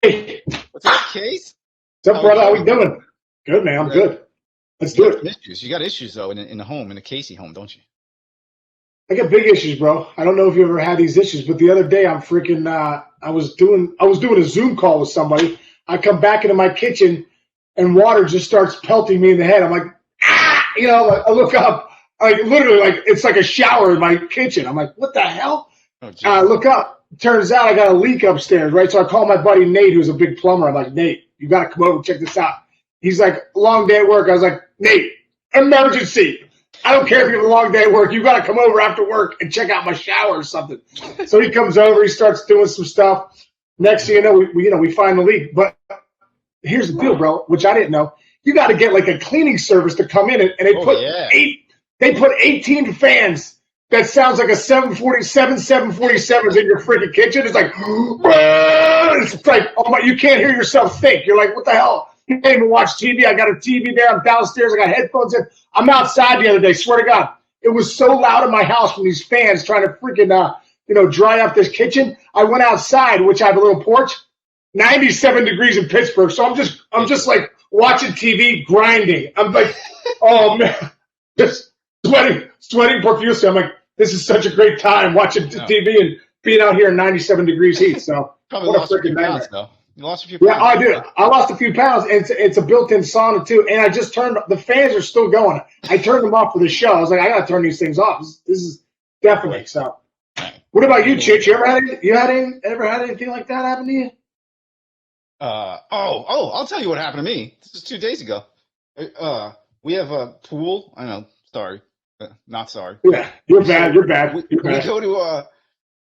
Hey, What's up, Case? what's up, brother? How we doing? Good, man. I'm good. Let's do it. Issues. You got issues though in the home, in the Casey home, don't you? I got big issues, bro. I don't know if you ever had these issues, but the other day I'm freaking. I was doing a Zoom call with somebody. I come back into my kitchen, and water just starts pelting me in the head. I'm like, I look up, like literally, like it's like a shower in my kitchen. I'm like, what the hell? Oh, I look up. Turns out I got a leak upstairs, right? So I call my buddy Nate, who's a big plumber. I'm like, Nate, you got to come over and check this out. He's like, long day at work. I was like, Nate, emergency. I don't care if you have a long day at work. You got to come over after work and check out my shower or something. So he comes over. He starts doing some stuff. Next thing you know, we find the leak. But here's the deal, bro, which I didn't know. You got to get like a cleaning service to come in, and they put 18 fans. That sounds like a 747s in your freaking kitchen. It's like, oh my, you can't hear yourself think. You're like, what the hell? You can't even watch TV. I got a TV there. I'm downstairs. I got headphones in. I'm outside the other day. Swear to God, it was so loud in my house from these fans trying to freaking, dry up this kitchen. I went outside, which I have a little porch. 97 degrees in Pittsburgh. So I'm just like watching TV, grinding. I'm like, oh man, just sweating profusely. I'm like, this is such a great time watching TV and being out here in 97 degrees heat. So probably what lost a a few freaking pounds, nightmare. though. You lost a few pounds. Yeah, I did. I lost a few pounds, and it's a built-in sauna too. And I just turned the fans are still going. I turned them off for the show. I was like, I gotta turn these things off. This is definitely so. What about you, Chinch? You ever had anything like that happen to you? I'll tell you what happened to me. This is 2 days ago. We have a pool. I know. Sorry. Not sorry. Yeah, you're bad.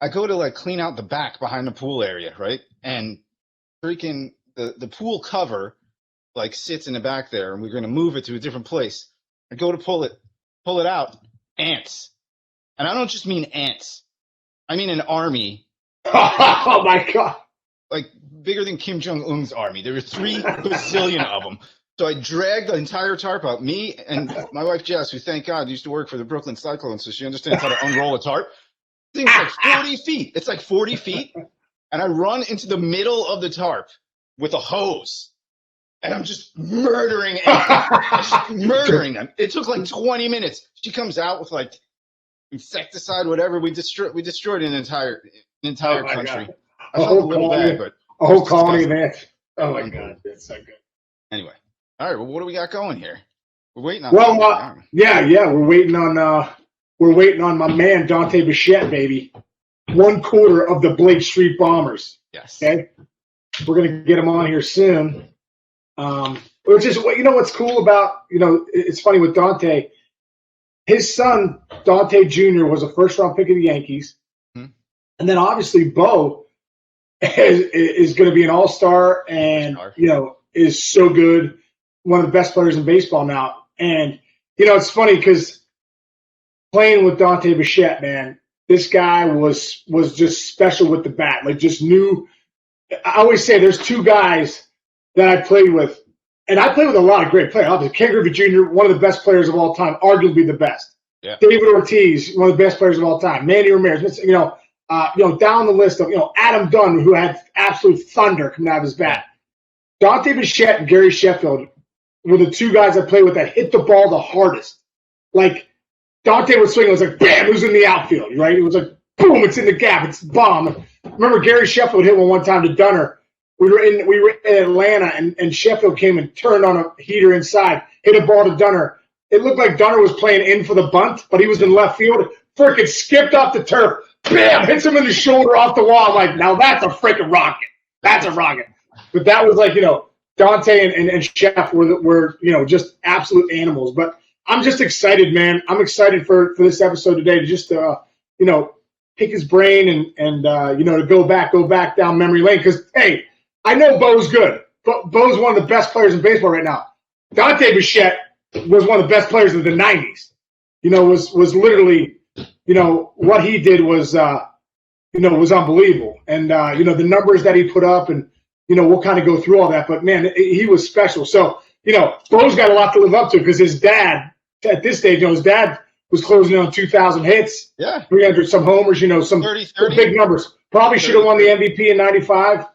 I go to like clean out the back behind the pool area, right? And freaking the pool cover like sits in the back there, and we're gonna move it to a different place. I go to pull it out, ants. And I don't just mean ants. I mean an army. Oh my God. Like bigger than Kim Jong-un's army. There were 3 bazillion of them. So I dragged the entire tarp out. Me and my wife Jess, who thank God used to work for the Brooklyn Cyclones, so she understands how to unroll a tarp. Thing's like 40 feet. It's like 40 feet. And I run into the middle of the tarp with a hose. And I'm just murdering them. It took like 20 minutes. She comes out with like insecticide, whatever. We destroyed an entire country. God. I felt a little bad, but a whole colony of ants. Oh my God, that's so good. Anyway. All right, well, what do we got going here? We're waiting on. We're waiting on my man Dante Bichette, baby. 1/4 of the Blake Street Bombers. Yes. Okay, we're gonna get him on here soon. Which is what's cool about it's funny with Dante. His son Dante Jr. was a first-round pick of the Yankees, and then obviously Bo is going to be an all-star and is so good. One of the best players in baseball now. And, it's funny because playing with Dante Bichette, man, this guy was just special with the bat. Like, just knew. I always say there's 2 guys that I played with, and I played with a lot of great players. Obviously, Ken Griffey Jr., one of the best players of all time, arguably the best. Yeah. David Ortiz, one of the best players of all time. Manny Ramirez, down the list of, Adam Dunn, who had absolute thunder coming out of his bat. Dante Bichette and Gary Sheffield were the 2 guys I played with that hit the ball the hardest. Like, Dante would swing, it was like, bam, it was in the outfield, right? It was like, boom, it's in the gap, it's bomb. Remember Gary Sheffield hit one time to Dunner. We were in Atlanta, and Sheffield came and turned on a heater inside, hit a ball to Dunner. It looked like Dunner was playing in for the bunt, but he was in left field. Freaking skipped off the turf, bam, hits him in the shoulder off the wall. I'm like, now that's a freaking rocket. That's a rocket. But that was like, Dante and Chef were just absolute animals. But I'm just excited, man. I'm excited for this episode today to just pick his brain and to go back down memory lane. Because hey, I know Bo's good. Bo's one of the best players in baseball right now. Dante Bichette was one of the best players of the '90s. Was literally what he did was was unbelievable. And the numbers that he put up and. We'll kind of go through all that, but man, he was special. So, Bo's got a lot to live up to because his dad, at this stage, his dad was closing in on 2,000 hits, 300 some homers, some 30, big numbers. Probably should have won the MVP in '95.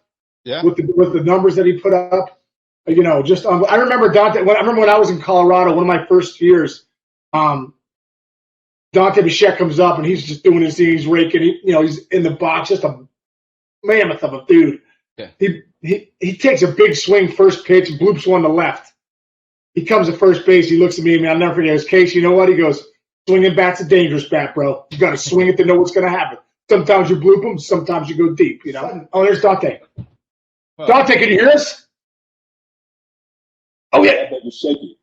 Yeah. with the numbers that he put up. You know, just I remember Dante. I remember when I was in Colorado, one of my first years. Dante Bichette comes up and he's just doing his thing. He's raking. He's in the box, just a mammoth of a dude. Yeah. He takes a big swing, first pitch, bloops one to left. He comes to first base. He looks at me, and I'll never forget his case. You know what? He goes, swinging bat's a dangerous bat, bro. You got to swing it to know what's going to happen. Sometimes you bloop them, sometimes you go deep. You know. Oh, there's Dante. Well, Dante, can you hear us? Oh yeah. That was shaky.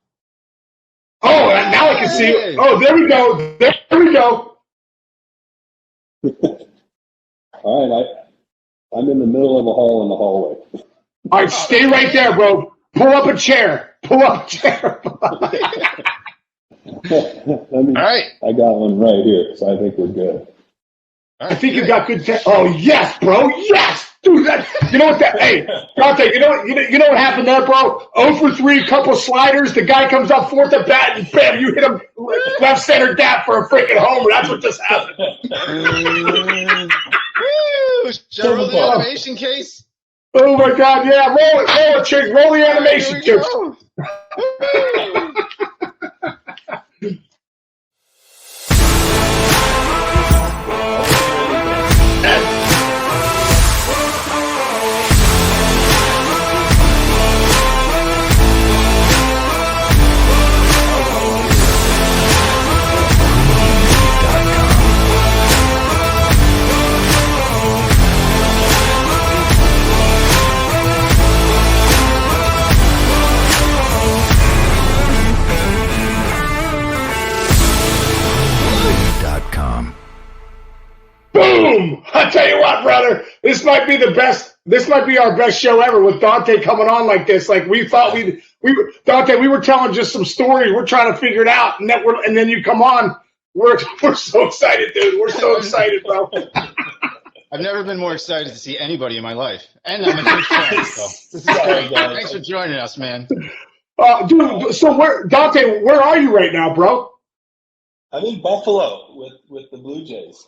Oh, now I can see it. Oh, there we go. There we go. All right, I'm in the middle of a hall in the hallway. All right, stay right there, bro. Pull up a chair. All right. I got one right here, so I think we're good. I think you got good. Oh yes, bro. Yes, dude. You know what? Hey, Dante. You know what happened there, bro? 0 for 3, couple sliders. The guy comes up fourth at bat, and bam, you hit him left center gap for a freaking homer. That's what just happened. Woo! Should I roll the animation case? Oh my God! Yeah, roll it, Chinch. Roll the animation, Chinch. Boom! I tell you what, brother, this might be the best. This might be our best show ever with Dante coming on like this. Like we thought Dante, we were telling just some stories. We're trying to figure it out, and then you come on. We're so excited, dude. We're so excited, bro. I've never been more excited to see anybody in my life, and I'm a huge fan. So this is great. Thanks for joining us, man. Dude, so Dante, where are you right now, bro? I'm in Buffalo with the Blue Jays.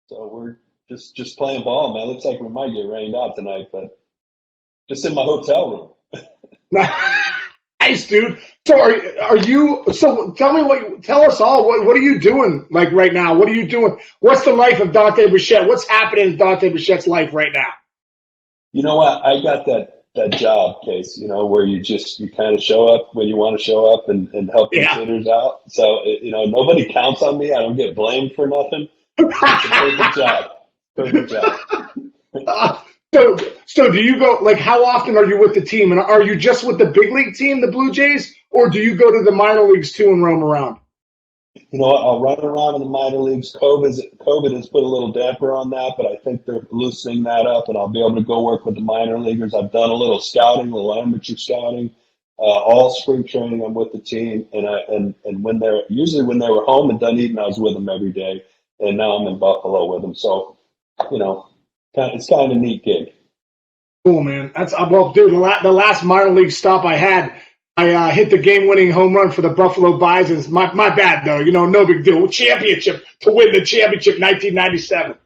So we're just playing ball, man. Looks like we might get rained out tonight, but just in my hotel room. Nice, dude. So are you? So tell us all. What are you doing like right now? What are you doing? What's the life of Dante Bichette? What's happening in Dante Bichette's life right now? You know what? I got that job case, where you kind of show up when you want to show up and help the hitters out. So, nobody counts on me. I don't get blamed for nothing. It's a perfect job. Perfect job. So do you go, like, how often are you with the team? And are you just with the big league team, the Blue Jays, or do you go to the minor leagues too and roam around? I'll run around in the minor leagues. COVID has put a little damper on that, but I think they're loosening that up, and I'll be able to go work with the minor leaguers. I've done a little scouting, a little amateur scouting, all spring training. I'm with the team, and when they were home in Dunedin, I was with them every day, and now I'm in Buffalo with them. So, it's kind of a neat gig. Cool, man. That's well, dude. The last minor league stop I had, I hit the game-winning home run for the Buffalo Bisons. My bad, though. No big deal. Championship to win the championship, 1997.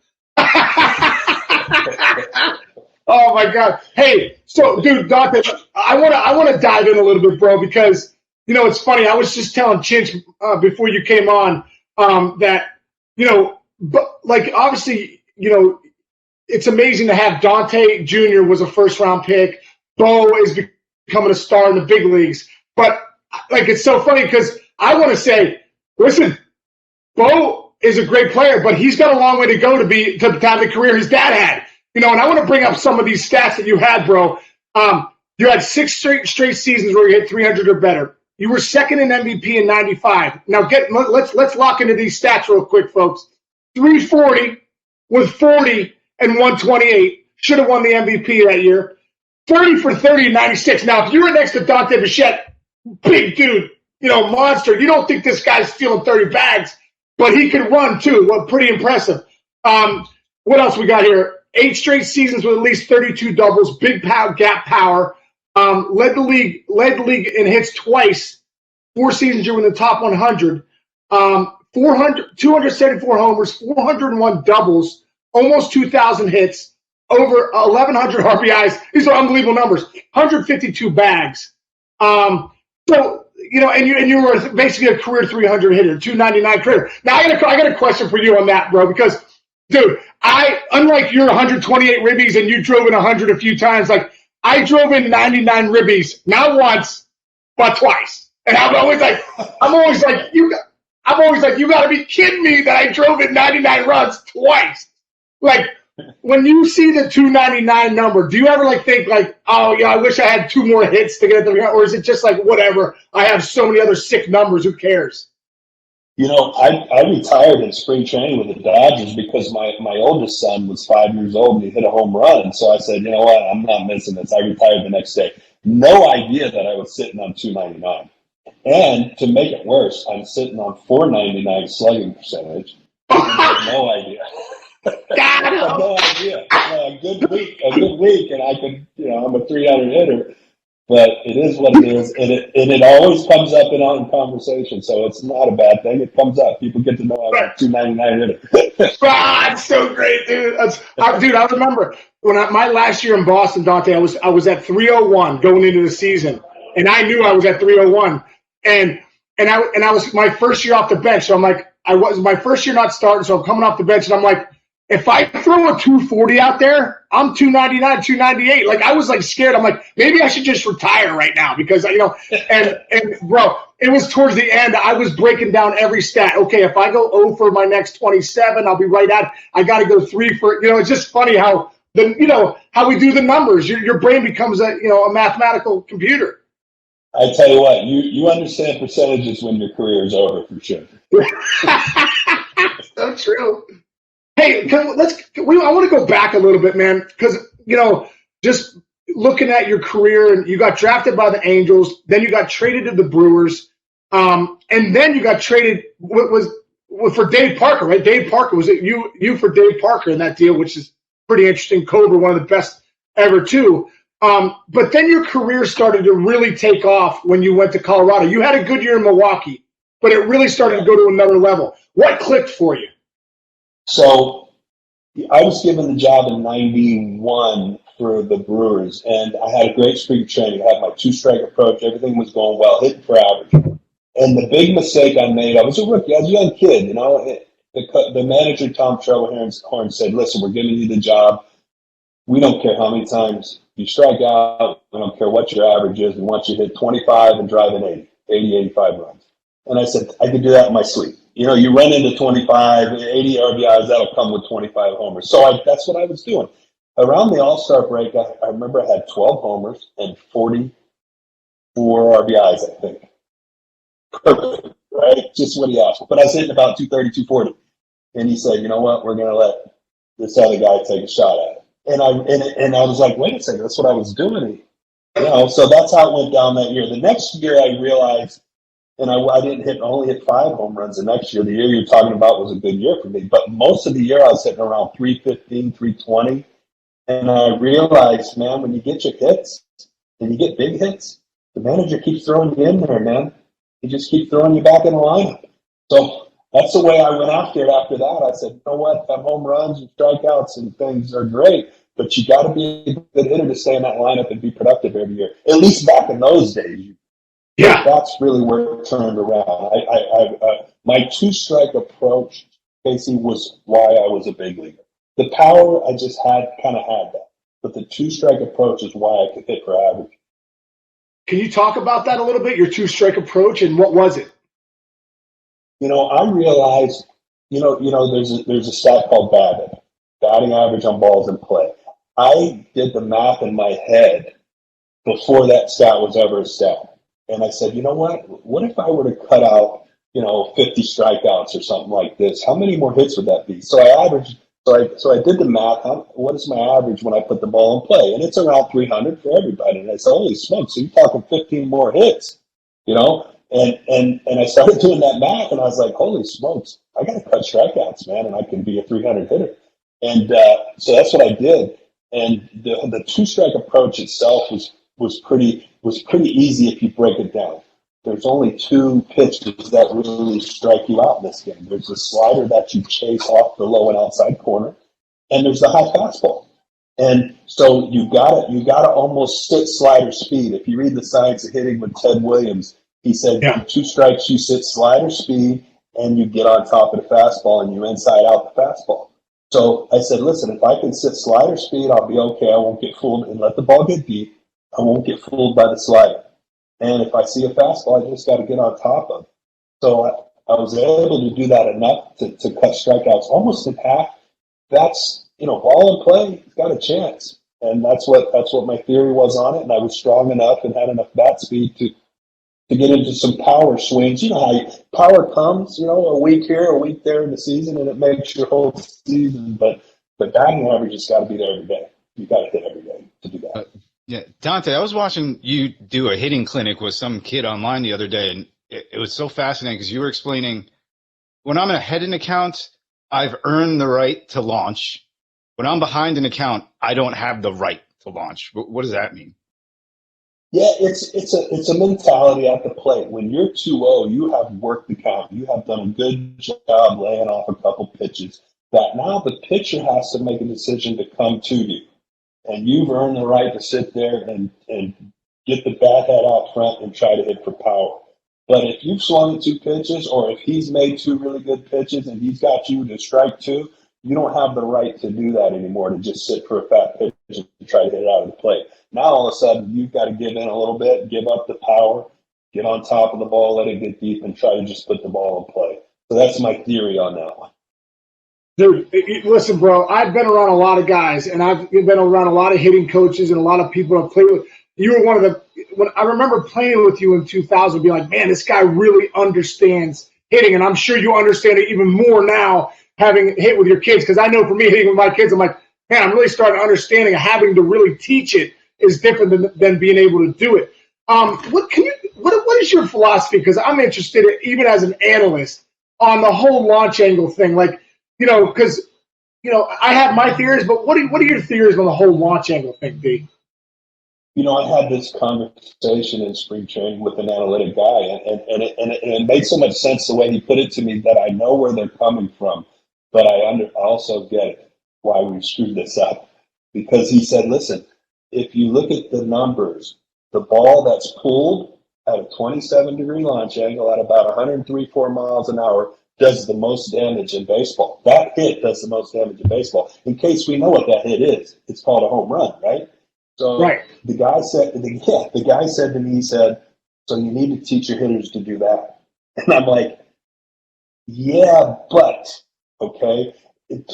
Oh my God. Hey, so dude, Dante, I want to dive in a little bit, bro, because it's funny. I was just telling Chinch before you came on that but like obviously it's amazing to have Dante Jr. was a first-round pick. Bo is becoming a star in the big leagues. But, like, it's so funny because I want to say, listen, Bo is a great player, but he's got a long way to go to have the career his dad had. And I want to bring up some of these stats that you had, bro. You had 6 straight seasons where you hit 300 or better. You were second in MVP in 95. Now, let's lock into these stats real quick, folks. 340 with 40 and 128. Should have won the MVP that year. 30 for 30 in 96. Now, if you were next to Dante Bichette, big dude, monster, you don't think this guy's stealing 30 bags, but he can run too. Well, pretty impressive. What else we got here? 8 straight seasons with at least 32 doubles, big gap power. Led the league in hits twice. 4 seasons you were in the top 100. 274 homers, 401 doubles, almost 2,000 hits. over 1,100 RBIs. These are unbelievable numbers. 152 bags. So, and you were basically a career 300 hitter, 299 career. Now I got a question for you on that, bro, because, dude, unlike your 128 ribbies and you drove in 100 a few times, like I drove in 99 ribbies, not once, but twice. And I'm always like, you got to be kidding me that I drove in 99 runs twice. Like, when you see the 299 number, do you ever think oh yeah, I wish I had 2 more hits to get the, or is it just like whatever? I have so many other sick numbers. Who cares? I retired in spring training with the Dodgers because my oldest son was 5 years old and he hit a home run. So I said, you know what, I'm not missing this. I retired the next day. No idea that I was sitting on 299. And to make it worse, I'm sitting on 499 slugging percentage. No idea. No idea. A good week, and I could, I'm a 300 hitter. But it is what it is, and it always comes up in conversation, so it's not a bad thing. It comes up. People get to know I'm a 299 hitter. It's so great, dude. I remember when my last year in Boston, Dante, I was at 301 going into the season, and I knew I was at 301, and I was my first year off the bench, so I'm like, I was my first year not starting, so I'm coming off the bench, and I'm like, if I throw a 240 out there, I'm 299, 298. Like, I was scared. I'm like, maybe I should just retire right now because, and bro, it was towards the end. I was breaking down every stat. Okay, if I go 0 for my next 27, I'll be right at. I got to go 3 for. It's just funny how how we do the numbers. Your brain becomes a mathematical computer. I tell you what, you understand percentages when your career is over for sure. So true. Hey, I want to go back a little bit, man, because, just looking at your career, and you got drafted by the Angels, then you got traded to the Brewers, and then you got traded for Dave Parker, right? Dave Parker, was it you for Dave Parker in that deal, which is pretty interesting. Cobra, one of the best ever, too. But then your career started to really take off when you went to Colorado. You had a good year in Milwaukee, but it really started to go to another level. What clicked for you? So I was given the job in 91 for the Brewers, and I had a great spring training. I had my 2-strike approach. Everything was going well, hitting for average. And the big mistake I made, I was a rookie. I was a young kid, The manager, Tom Trelhorn, said, listen, we're giving you the job. We don't care how many times you strike out. We don't care what your average is. We want you to hit 25 and drive in 85 runs. And I said, I could do that in my sleep. You run into 25, 80 RBIs, that'll come with 25 homers. So that's what I was doing. Around the All-Star break, I remember I had 12 homers and 44 RBIs, I think. Perfect, right? Just what he asked. But I was hitting about 230, 240. And he said, you know what, we're going to let this other guy take a shot at it. And I was like, wait a second, that's what I was doing. So that's how it went down that year. The next year I realized, and I only hit 5 home runs the next year. The year you're talking about was a good year for me. But most of the year I was hitting around 315, 320. And I realized, man, when you get your hits and you get big hits, the manager keeps throwing you in there, man. He just keeps throwing you back in the lineup. So that's the way I went after it after that. I said, you know what, that home runs and strikeouts and things are great, but you got to be a good hitter to stay in that lineup and be productive every year. At least back in those days. Yeah, that's really where it turned around. My 2-strike approach, Casey, was why I was a big leaguer. The power, I just kind of had that. But the 2-strike approach is why I could hit for average. Can you talk about that a little bit, your 2-strike approach, and what was it? I realized, there's a stat called batting average on balls in play. I did the math in my head before that stat was ever a stat. And I said, you know what if I were to cut out, 50 strikeouts or something like this? How many more hits would that be? So I averaged, so I did the math. What is my average when I put the ball in play? And it's around 300 for everybody. And I said, holy smokes, so you're talking 15 more hits, And I started doing that math, and I was like, holy smokes, I got to cut strikeouts, man, and I can be a 300 hitter. And so that's what I did. And the 2-strike approach itself was pretty easy if you break it down. There's only 2 pitches that really strike you out in this game. There's the slider that you chase off the low and outside corner, and there's the high fastball. And so you gotta almost sit slider speed. If you read The Science of Hitting with Ted Williams, he said, Yeah. 2 strikes, you sit slider speed, and you get on top of the fastball, and you inside out the fastball. So I said, listen, if I can sit slider speed, I'll be okay. I won't get fooled and let the ball get deep. I won't get fooled by the slider. And if I see a fastball, I just got to get on top of it. So I was able to do that enough to cut strikeouts almost in half. That's, ball in play, it's got a chance. And that's what my theory was on it. And I was strong enough and had enough bat speed to get into some power swings. You know how power comes, a week here, a week there in the season, and it makes your whole season. But batting average has got to be there every day. You got to hit every day to do that. Yeah, Dante, I was watching you do a hitting clinic with some kid online the other day, and it was so fascinating because you were explaining, when I'm ahead in account, I've earned the right to launch. When I'm behind an account, I don't have the right to launch. What does that mean? Yeah, it's a mentality at the plate. When you're 2-0, you have worked the count. You have done a good job laying off a couple pitches. That now the pitcher has to make a decision to come to you. And you've earned the right to sit there and get the bat head out front and try to hit for power. But if you've swung 2 pitches, or if he's made 2 really good pitches and he's got you to strike 2, you don't have the right to do that anymore, to just sit for a fat pitch and try to hit it out of the plate. Now all of a sudden you've got to give in a little bit, give up the power, get on top of the ball, let it get deep, and try to just put the ball in play. So that's my theory on that one. Dude, listen, bro, I've been around a lot of guys, and I've been around a lot of hitting coaches and a lot of people I've played with. You were one of when I remember playing with you in 2000, being like, man, this guy really understands hitting, and I'm sure you understand it even more now, having hit with your kids, because I know for me, hitting with my kids, I'm like, man, I'm really starting to understand it. Having to really teach it is different than being able to do it. What is your philosophy? Because I'm interested, even as an analyst, on the whole launch angle thing. Like, because I have my theories, but what are your theories on the whole launch angle thing, D? I had this conversation in spring training with an analytic guy, and it made so much sense the way he put it to me that I know where they're coming from, but I also get why we screwed this up. Because he said, listen, if you look at the numbers, the ball that's pulled at a 27-degree launch angle at about 103.4 miles an hour does the most damage in baseball. That hit does the most damage in baseball. In case we know what that hit is, it's called a home run, right? So right. The guy said to me, he said, so you need to teach your hitters to do that. And I'm like, yeah, but, okay,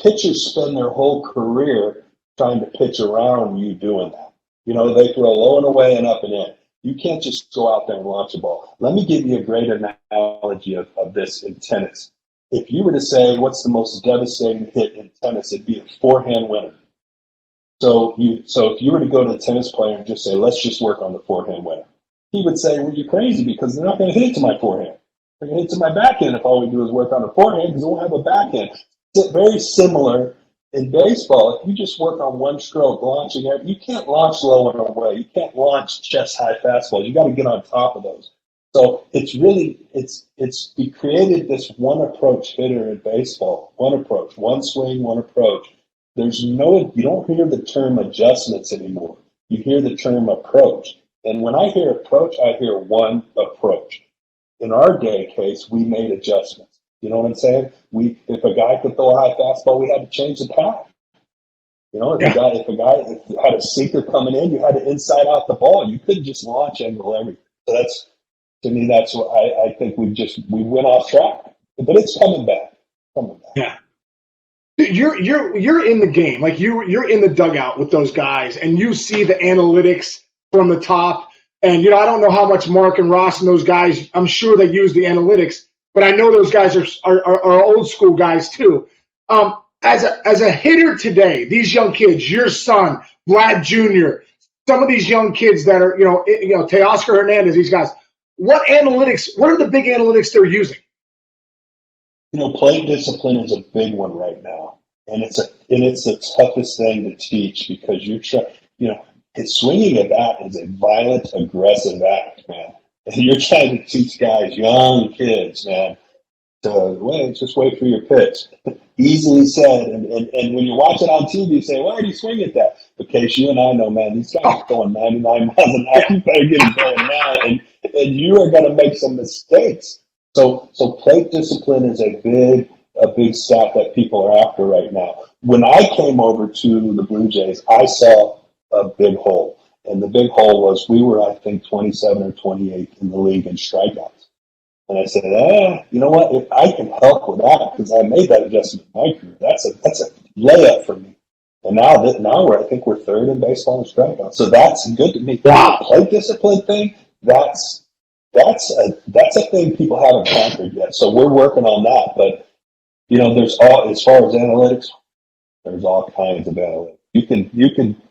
pitchers spend their whole career trying to pitch around you doing that. They throw low and away and up and in. You can't just go out there and launch a ball. Let me give you a great analogy of this in tennis. If you were to say, what's the most devastating hit in tennis, it'd be a forehand winner. So if you were to go to a tennis player and just say, let's just work on the forehand winner, he would say, well, you're crazy, because they're not going to hit it to my forehand. They're going to hit it to my backhand if all we do is work on the forehand, because they won't have a backhand. It's very similar in baseball. If you just work on one stroke, launching it, you can't launch low and away. You can't launch chest high fastballs. You got to get on top of those. So we created this one approach hitter in baseball. One approach, one swing, one approach. You don't hear the term adjustments anymore. You hear the term approach. And when I hear approach, I hear one approach. In our day case, we made adjustments. You know what I'm saying? If a guy could throw a high fastball, we had to change the path. If a guy had a sinker coming in, you had to inside out the ball. You couldn't just launch angle everything. So that's what I think we went off track. But it's coming back. Yeah. You're in the game, like you're in the dugout with those guys, and you see the analytics from the top. And I don't know how much Mark and Ross and those guys, I'm sure they use the analytics, but I know those guys are old school guys too. As a hitter today, these young kids, your son, Vlad Jr., some of these young kids that are Teoscar Hernandez, these guys, what are the big analytics they're using? Plate discipline is a big one right now, and it's the toughest thing to teach, because swinging a bat is a violent, aggressive act, man. And you're trying to teach guys, young kids, man, just wait for your pitch. Easily said, and when you watch it on TV, you say, why are you swinging at that? But Case, you and I know, man, these guys are going 99 miles an hour. You better get it going now, and you are going to make some mistakes. So plate discipline is a big stat that people are after right now. When I came over to the Blue Jays, I saw a big hole. And the big hole was we were, I think, 27 or 28 in the league in strikeouts. And I said, you know what? If I can help with that, because I made that adjustment in my career, that's a layup for me. And now I think we're third in baseball in strikeouts. So that's good to me. Wow. The plate discipline thing, that's a thing people haven't conquered yet. So we're working on that. But there's as far as analytics, there's all kinds of analytics. You can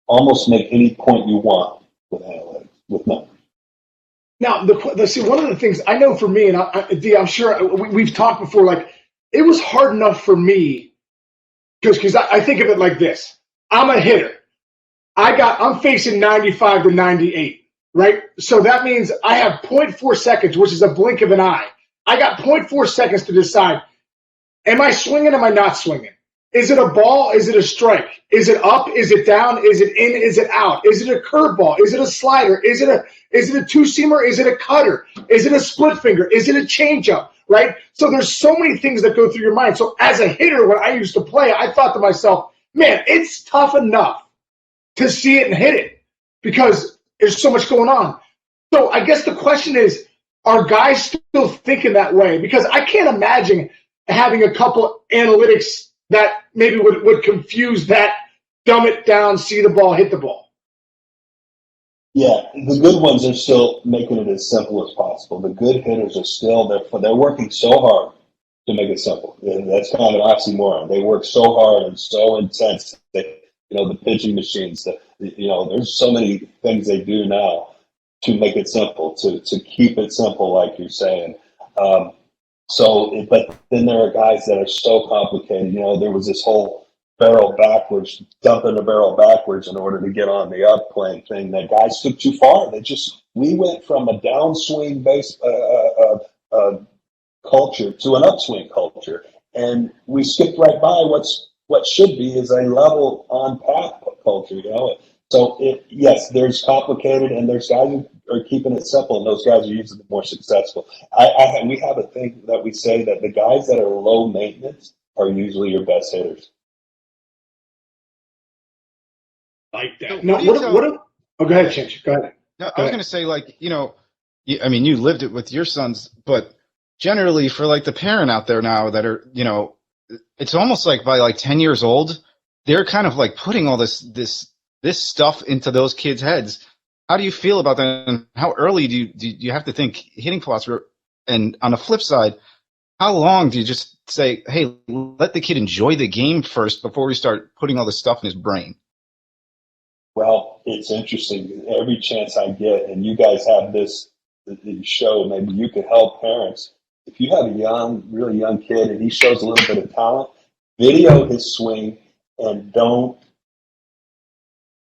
almost make any point you want with analytics, with numbers. Now, see, one of the things I know for me, and D, I'm sure we've talked before, like, it was hard enough for me because I think of it like this. I'm a hitter. I'm facing 95 to 98, right? So that means I have 0.4 seconds, which is a blink of an eye. I got 0.4 seconds to decide, am I swinging, am I not swinging? Is it a ball? Is it a strike? Is it up? Is it down? Is it in? Is it out? Is it a curveball? Is it a slider? Is it a two-seamer? Is it a cutter? Is it a split finger? Is it a changeup? Right? So there's so many things that go through your mind. So as a hitter, when I used to play, I thought to myself, man, it's tough enough to see it and hit it because there's so much going on. So I guess the question is, are guys still thinking that way? Because I can't imagine having a couple analytics that maybe would confuse that, dumb it down, see the ball, hit the ball. Yeah, the good ones are still making it as simple as possible. The good hitters are still, they're working so hard to make it simple. And that's kind of an oxymoron. They work so hard and so intense that, the pitching machines, there's so many things they do now to make it simple, to keep it simple, like you're saying. But then there are guys that are so complicated. There was this whole barrel backwards, dumping the barrel backwards in order to get on the upplane thing. That guys took too far. We went from a downswing base culture to an upswing culture, and we skipped right by what should be is a level on path culture. So yes, there's complicated, and there's guys who are keeping it simple, and those guys are usually more successful. We have a thing that we say that the guys that are low maintenance are usually your best hitters. Like that. So No, go ahead, Chinch. Go ahead. No, I was going to say, you lived it with your sons, but generally for like the parent out there now that are, it's almost like by like 10 years old, they're kind of like putting all this stuff into those kids' heads. How do you feel about that? And how early do you have to think hitting philosophy? And on the flip side, how long do you just say, hey, let the kid enjoy the game first before we start putting all this stuff in his brain? Well, it's interesting. Every chance I get, and you guys have this show, maybe you could help parents. If you have a really young kid and he shows a little bit of talent, video his swing and don't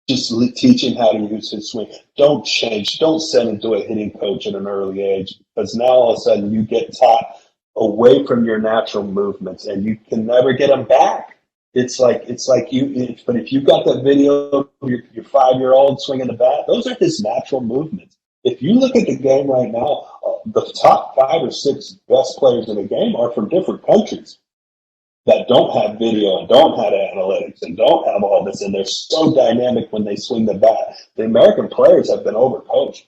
just teach him how to use his swing. Don't send him to a hitting coach at an early age, because now all of a sudden you get taught away from your natural movements and you can never get them back. But if you've got that video of your 5-year-old swinging the bat, those are his natural movements. If you look at the game right now, the top 5 or 6 best players in the game are from different countries that don't have video and don't have analytics and don't have all this, and they're so dynamic when they swing the bat. The American players have been overcoached.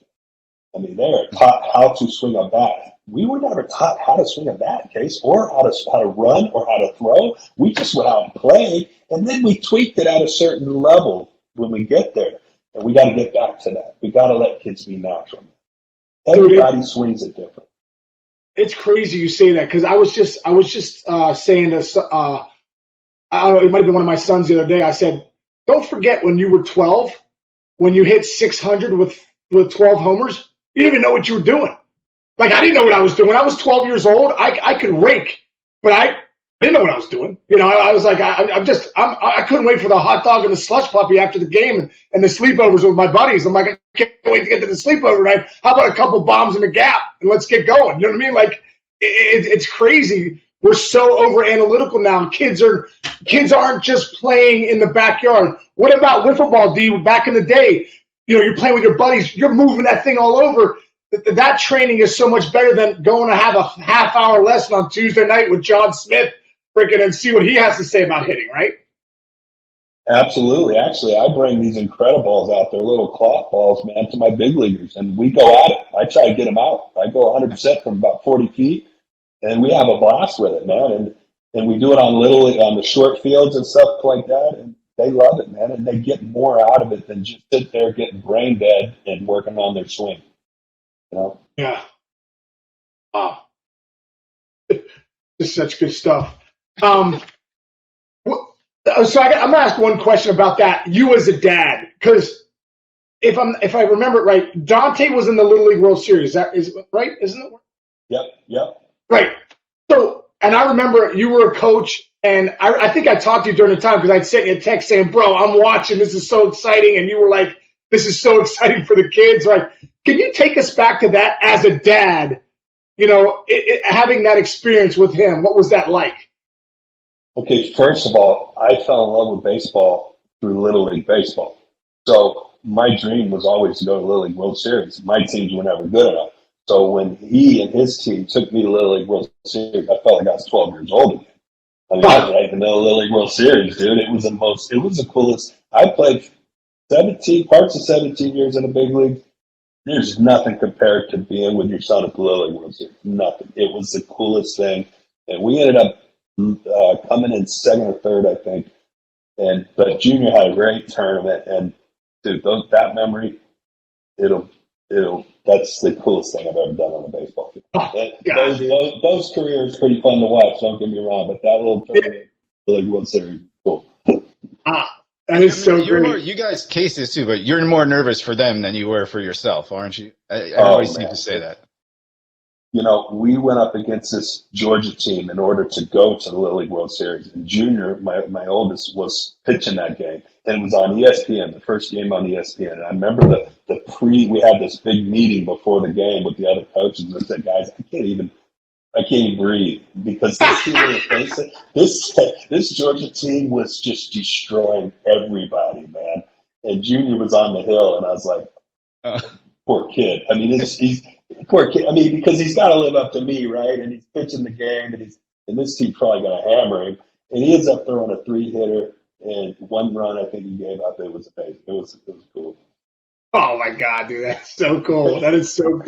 I mean, they are taught how to swing a bat. We were never taught how to swing a bat, Case, or how to run or how to throw. We just went out and played, and then we tweaked it at a certain level when we get there. And we got to get back to that. We got to let kids be natural. Everybody swings it different. It's crazy you say that, because I was just saying this. I don't know, it might have been one of my sons the other day. I said, don't forget when you were 12, when you hit 600 with 12 homers, you didn't even know what you were doing. Like, I didn't know what I was doing. When I was 12 years old, I could rake, but I didn't know what I was doing. I was like, I couldn't wait for the hot dog and the slush puppy after the game and the sleepovers with my buddies. I'm like, I can't wait to get to the sleepover night. How about a couple bombs in the gap and let's get going? You know what I mean? Like, it's crazy. We're so over analytical now. Kids aren't just playing in the backyard. What about wiffle ball, D? Back in the day, you're playing with your buddies, you're moving that thing all over. That training is so much better than going to have a half-hour lesson on Tuesday night with John Smith, freaking, and see what he has to say about hitting, right? Absolutely. Actually, I bring these Incrediballs out there, little cloth balls, man, to my big leaguers, and we go at it. I try to get them out. I go 100% from about 40 feet, and we have a blast with it, man. And we do it on the short fields and stuff like that, and they love it, man. And they get more out of it than just sit there getting brain dead and working on their swing. Yeah. Wow. This is such good stuff. So I'm gonna ask one question about that. You as a dad, because if I remember it right, Dante was in the Little League World Series. That is right, isn't it? Yep. Right. So, and I remember you were a coach, and I think I talked to you during the time because I'd sent you a text saying, "Bro, I'm watching. This is so exciting," and you were like, "This is so exciting for the kids." Like, can you take us back to that as a dad? Having that experience with him, what was that like? Okay, first of all, I fell in love with baseball through Little League Baseball. So my dream was always to go to Little League World Series. My teams were never good enough. So when he and his team took me to Little League World Series, I felt like I was 12 years old again. I mean, I was right in the middle of Little League World Series, dude. It was the coolest. I played 17 years in the big league. There's nothing compared to being with your son at the Little League World Series. Nothing. It was the coolest thing. And we ended up coming in second or third, I think. But Junior had a great tournament, and dude, that memory, that's the coolest thing I've ever done on a baseball field. Those careers pretty fun to watch. Don't get me wrong, but that little tournament, League World Series, cool. That is so great. You guys case this too, but you're more nervous for them than you were for yourself, aren't you? I always seem to say that. We went up against this Georgia team in order to go to the Little League World Series. And Junior, my oldest, was pitching that game. And it was on ESPN, the first game on ESPN. And I remember we had this big meeting before the game with the other coaches. And I said, guys, I can't even breathe because this team we were facing, this Georgia team was just destroying everybody, man. And Junior was on the hill, and I was like, poor kid. I mean, he's poor kid. I mean, because he's got to live up to me, right? And he's pitching the game, and this team's probably going to hammer him. And he ends up throwing a 3-hitter, and one run I think he gave up. It was amazing. It was cool. Oh my God, dude, that's so cool. That is so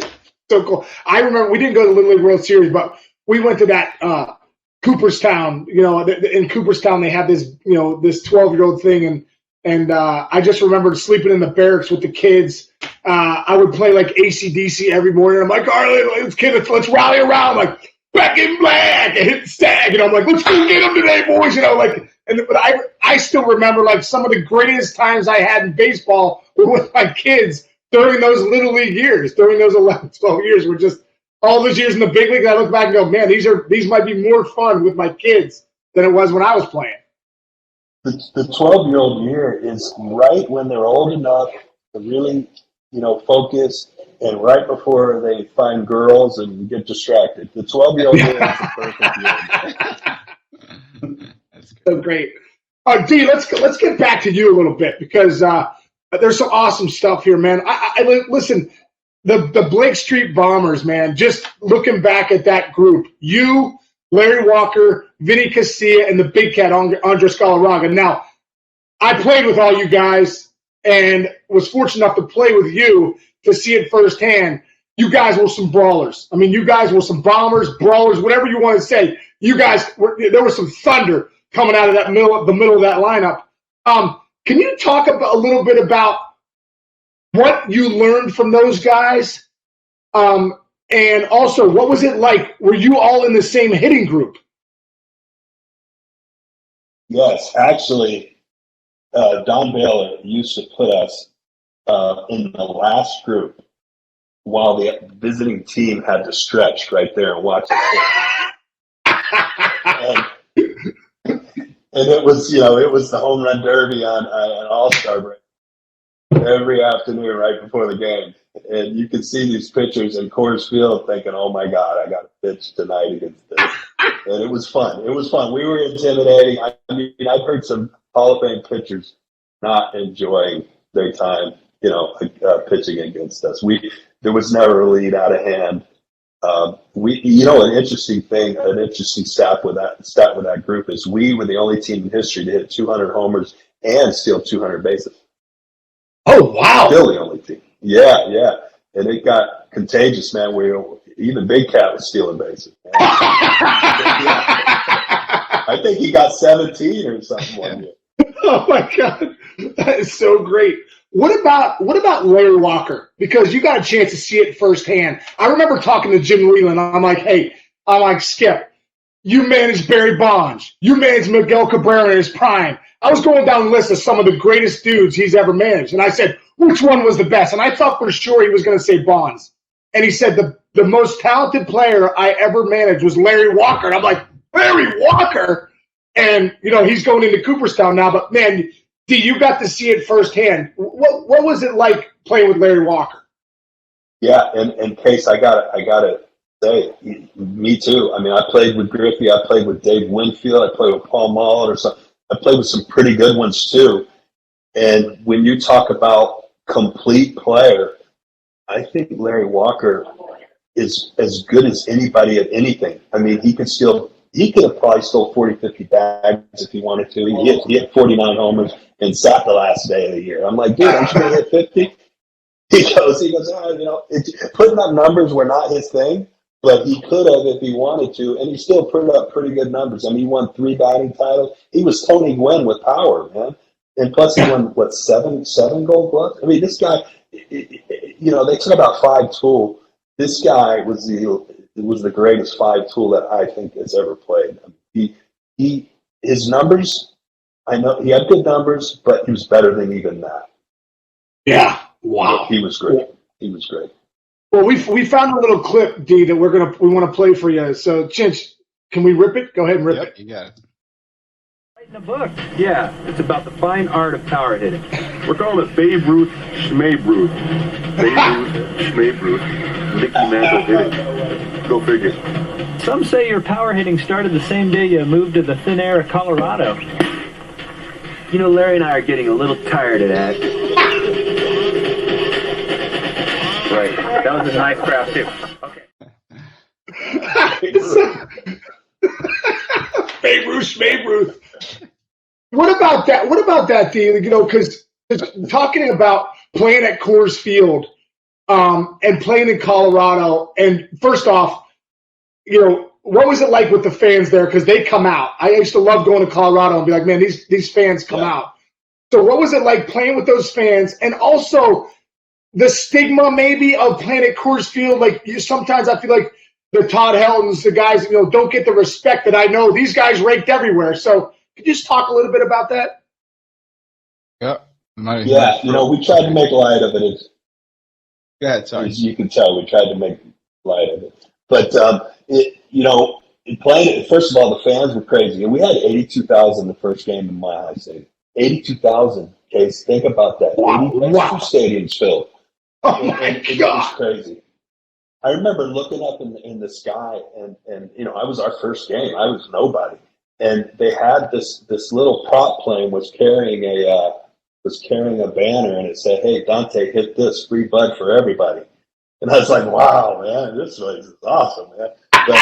cool. I remember we didn't go to the Little League World Series, but we went to that Cooperstown. In Cooperstown they have this this 12-year-old thing, and I just remember sleeping in the barracks with the kids. I would play like AC/DC every morning. I'm like, all right, let's rally around, like Back in Black, and hit Stag, and I'm like, let's go get them today, boys. But I still remember like some of the greatest times I had in baseball were with my kids during those Little League years, during those 11, 12 years. Were just all those years in the big league. I look back and go, man, these might be more fun with my kids than it was when I was playing. The 12-year-old year is right when they're old enough to really, focus, and right before they find girls and get distracted. The 12-year-old year is the perfect year. That's so great. D, let's get back to you a little bit because there's some awesome stuff here, man. I listen. The Blake Street Bombers, man. Just looking back at that group, you, Larry Walker, Vinny Castilla, and the big cat Andres Galarraga. Now, I played with all you guys and was fortunate enough to play with you to see it firsthand. You guys were some brawlers. I mean, you guys were some bombers, brawlers, whatever you want to say. You guys there was some thunder coming out of the middle of that lineup. Can you talk a little bit about what you learned from those guys? And also, what was it like? Were you all in the same hitting group? Yes, actually, Don Baylor used to put us in the last group while the visiting team had to stretch right there and watch it. And it was, it was the home run derby on All-Star break every afternoon right before the game. And you could see these pitchers in Coors Field thinking, oh, my God, I got to pitch tonight against this. And it was fun. It was fun. We were intimidating. I mean, I've heard some Hall of Fame pitchers not enjoying their time, pitching against us. There was never a lead out of hand. An interesting stat with that group is we were the only team in history to hit 200 homers and steal 200 bases. Oh, wow. Still the only team. Yeah. And it got contagious, man. Even Big Cat was stealing bases. I think he got 17 or something one year. Oh my God, that is so great. What about Larry Walker? Because you got a chance to see it firsthand. I remember talking to Jim Leland. I'm like, Skip, you managed Barry Bonds. You managed Miguel Cabrera in his prime. I was going down the list of some of the greatest dudes he's ever managed. And I said, which one was the best? And I thought for sure he was going to say Bonds. And he said the most talented player I ever managed was Larry Walker. And I'm like, Larry Walker? And, he's going into Cooperstown now. But, man, D, you got to see it firsthand. What was it like playing with Larry Walker? Yeah, and Case, I gotta say, me too. I mean, I played with Griffey. I played with Dave Winfield. I played with Paul Mallett. I played with some pretty good ones too. And when you talk about complete player, I think Larry Walker is as good as anybody at anything. I mean, he could have probably stole 40, 50 bags if he wanted to. He hit 49 homers and sat the last day of the year. I'm like, dude, aren't you going to hit 50? He goes, putting up numbers were not his thing, but he could have if he wanted to, and he still put up pretty good numbers. I mean, he won 3 batting titles. He was Tony Gwynn with power, man. And plus he won, seven Gold Gloves? I mean, this guy, they talk about 5-tool. This guy was the greatest 5-tool that I think has ever played. His numbers, I know he had good numbers, but he was better than even that. Yeah. Wow. He was great. He was great. Well, we found a little clip, D, that we want to play for you. So, Chinch, can we rip it? Go ahead and rip it. You got it. Writing a book. Yeah, it's about the fine art of power hitting. We're calling it Babe Ruth Schmabe Ruth. Babe Ruth Schmabe Ruth. Mickey Mantle hitting. Go figure. Some say your power hitting started the same day you moved to the thin air of Colorado. Larry and I are getting a little tired of that. Right. That was a nice craft, too. Okay. Babe Ruth. What about that, D? Because talking about playing at Coors Field and playing in Colorado, and first off, what was it like with the fans there? Because they come out. I used to love going to Colorado and be like, man, these fans come out. So what was it like playing with those fans? And also the stigma maybe of playing at Coors Field. Like sometimes I feel like the Todd Heltons, the guys, don't get the respect that I know. These guys raked everywhere. So could you just talk a little bit about that? Yeah. We tried to make light of it. Go ahead, sorry. As you can tell, we tried to make light of it. But, playing it, first of all, the fans were crazy. And we had 82,000 the first game in my high stadium. 82,000, Case. Think about that. Wow. 2 stadiums filled. Oh, my God. It was crazy. I remember looking up in the sky, and I was our first game. I was nobody. And they had this little prop plane was carrying a banner, and it said, "Hey, Dante, hit this, free bud for everybody." And I was like, "Wow, man, this place is awesome, man!" But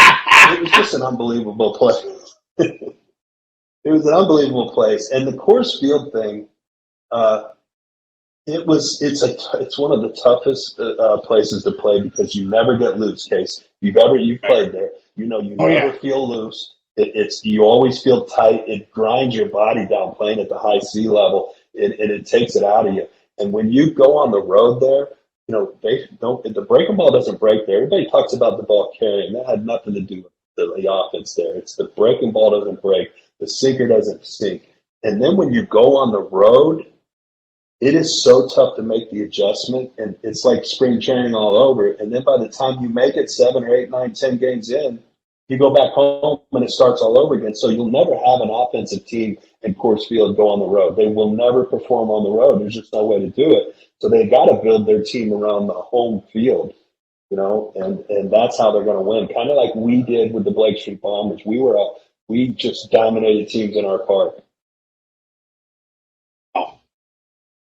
it was just an unbelievable place. It was an unbelievable place, and the Coors Field thing. It's one of the toughest places to play because you never get loose. Case you've played there, you never feel loose. You always feel tight. It grinds your body down playing at the high sea level, and it takes it out of you. And when you go on the road there, the breaking ball doesn't break there. Everybody talks about the ball carrying. That had nothing to do with the offense there. It's the breaking ball doesn't break. The sinker doesn't sink. And then when you go on the road, it is so tough to make the adjustment, and it's like spring training all over. And then by the time you make it 7 or 8, 9, 10 games in, you go back home and it starts all over again. So you'll never have an offensive team in Coors Field go on the road. They will never perform on the road. There's just no way to do it. So they've got to build their team around the home field, and that's how they're going to win. Kind of like we did with the Backstreet Bombers. We just dominated teams in our park.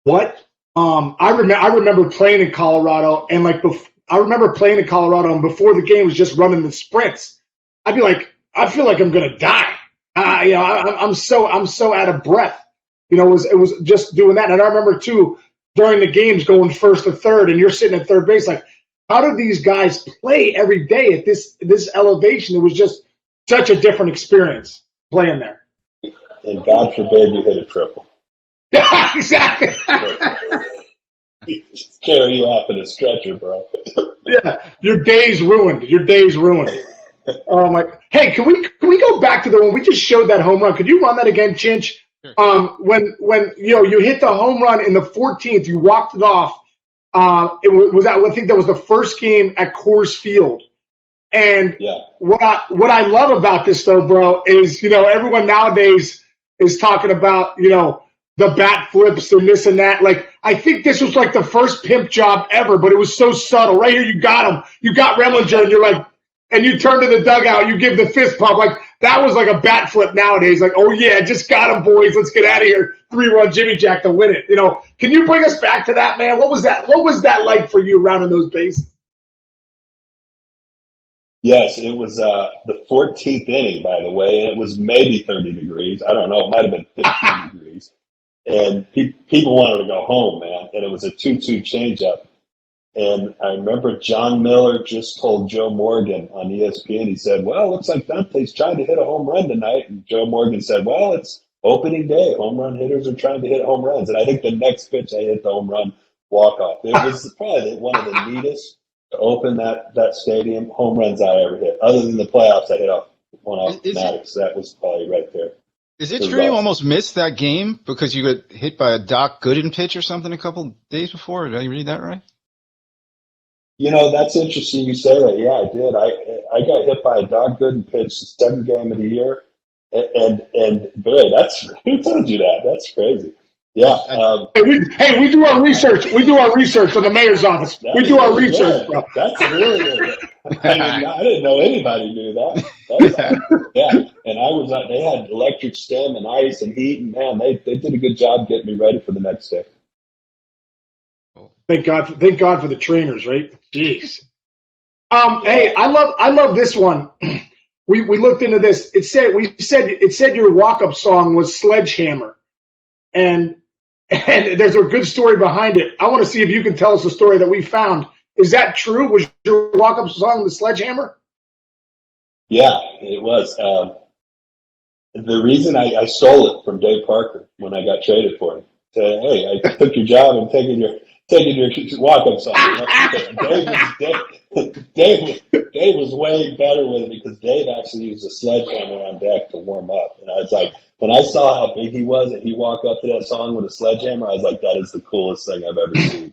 What? I remember playing in Colorado, and like I remember playing in Colorado, and before the game was just running the sprints. I'd be like, I feel like I'm gonna die. I'm so out of breath. It was just doing that, and I remember too during the games going first to third, and you're sitting at third base. Like, how do these guys play every day at this elevation? It was just such a different experience playing there. And God forbid you hit a triple. Exactly. Just carry you off in a stretcher, bro. Yeah, your day's ruined. Oh my! Hey, can we go back to the one we just showed that home run? Could you run that again, Chinch? Sure. When you hit the home run in the 14th, you walked it off. I think that was the first game at Coors Field. And yeah. What I love about this though, bro, is everyone nowadays is talking about the bat flips and this and that. Like, I think this was like the first pimp job ever, but it was so subtle. Right here, you got him. You got Remlinger, and you're like, and you turn to the dugout, you give the fist pump. Like, that was like a bat flip nowadays. Like, oh yeah, just got him, boys. Let's get out of here. 3-run Jimmy Jack to win it. Can you bring us back to that, man? What was that? What was that like for you rounding those bases? Yes, it was the 14th inning, by the way, and it was maybe 30 degrees. I don't know. It might have been 15 degrees. And people wanted to go home, man. And it was a 2-2 changeup. And I remember John Miller just told Joe Morgan on ESPN, he said, well, looks like Dante's trying to hit a home run tonight. And Joe Morgan said, well, it's opening day. Home run hitters are trying to hit home runs. And I think the next pitch I hit the home run walk-off. It was probably one of the neatest to open that stadium home runs I ever hit. Other than the playoffs, I hit one off Maddox. That was probably right there. Is it true you almost missed that game because you got hit by a Doc Gooden pitch or something a couple days before? Did I read that right? That's interesting you say that. Yeah, I did. I got hit by a Doc Gooden pitch the second game of the year. And boy, who told you that? That's crazy. Yeah. We do our research. We do our research in the mayor's office. We do our research, bro. That's really good. I didn't know anybody knew that. Yeah. And they had electric stem and ice and heat, and man, they did a good job getting me ready for the next day. Thank God for the trainers, right? Jeez. Hey, I love this one. We looked into this. It said your walk-up song was Sledgehammer, and there's a good story behind it. I want to see if you can tell us a story that we found. Is that true? Was your walk-up song the Sledgehammer? Yeah, it was. The reason I stole it from Dave Parker when I got traded for him. Said, hey, I took your job and taking your walk-up song. Dave was way better with it because Dave actually used a sledgehammer on deck to warm up. And I was like, when I saw how big he was and he walked up to that song with a sledgehammer, I was like, that is the coolest thing I've ever seen.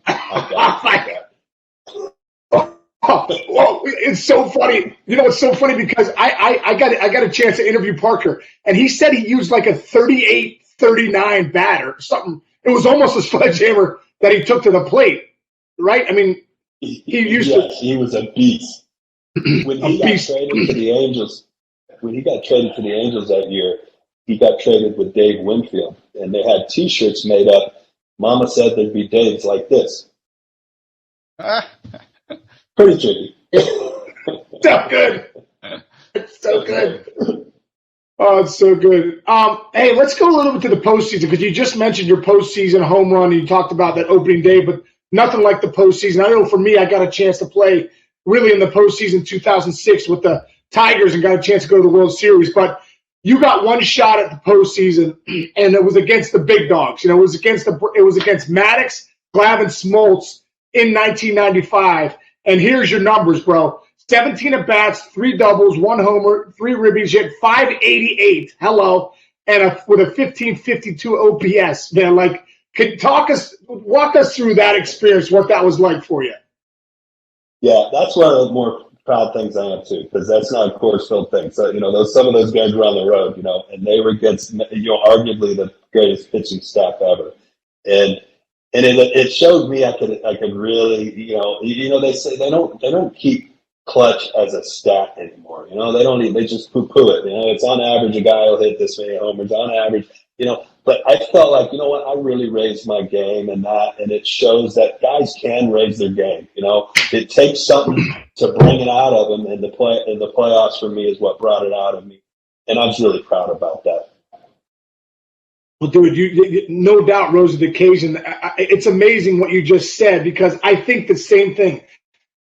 Well, it's so funny. It's so funny because I got a chance to interview Parker, and he said he used like a 38-39 bat or something. It was almost a sledgehammer that he took to the plate, right? I mean, he was a beast. When he got traded to the Angels that year, he got traded with Dave Winfield, and they had T-shirts made up. Mama said there'd be Daves like this. Pretty tricky. So good. It's so good. Oh, it's so good. Hey, let's go a little bit to the postseason because you just mentioned your postseason home run. And you talked about that opening day, but nothing like the postseason. I know for me, I got a chance to play really in the postseason 2006 with the Tigers and got a chance to go to the World Series. But you got one shot at the postseason, and it was against the big dogs. It was against Maddox, Glavine, Smoltz in 1995. And here's your numbers, bro. 17 at-bats, 3 doubles, 1 homer, 3 ribbies, hit .588. Hello. And with a 1552 OPS. Man, like, walk us through that experience, what that was like for you. Yeah, that's one of the more proud things I am too, because that's not a Coors Field thing. So, some of those guys were on the road, and they were against, arguably the greatest pitching staff ever. And it showed me I could really, they say they don't keep clutch as a stat anymore. They just poo-poo it. It's on average a guy will hit this many homers on average. But I felt like, you know what, I really raised my game and it shows that guys can raise their game. You know, it takes something to bring it out of them, and the playoffs for me is what brought it out of me, and I was really proud about that. Well, dude, you no doubt rose to the occasion. It's amazing what you just said, because I think the same thing.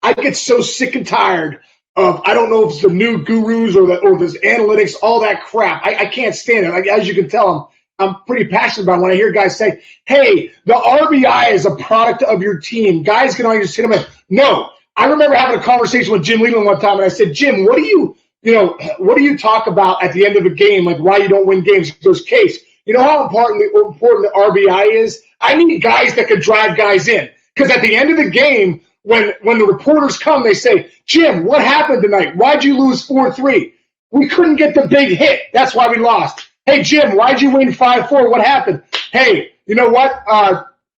I get so sick and tired of, I don't know if it's the new gurus or this analytics, all that crap. I can't stand it. Like, as you can tell, I'm pretty passionate about it when I hear guys say, hey, the RBI is a product of your team. Guys can only just hit them in. No. I remember having a conversation with Jim Leland one time, and I said, Jim, what do you talk about at the end of a game, like why you don't win games? He goes, Case, you know how important the RBI is? I need guys that can drive guys in. Because at the end of the game, when the reporters come, they say, Jim, what happened tonight? Why'd you lose 4-3? We couldn't get the big hit. That's why we lost. Hey, Jim, why'd you win 5-4? What happened? Hey, you know what?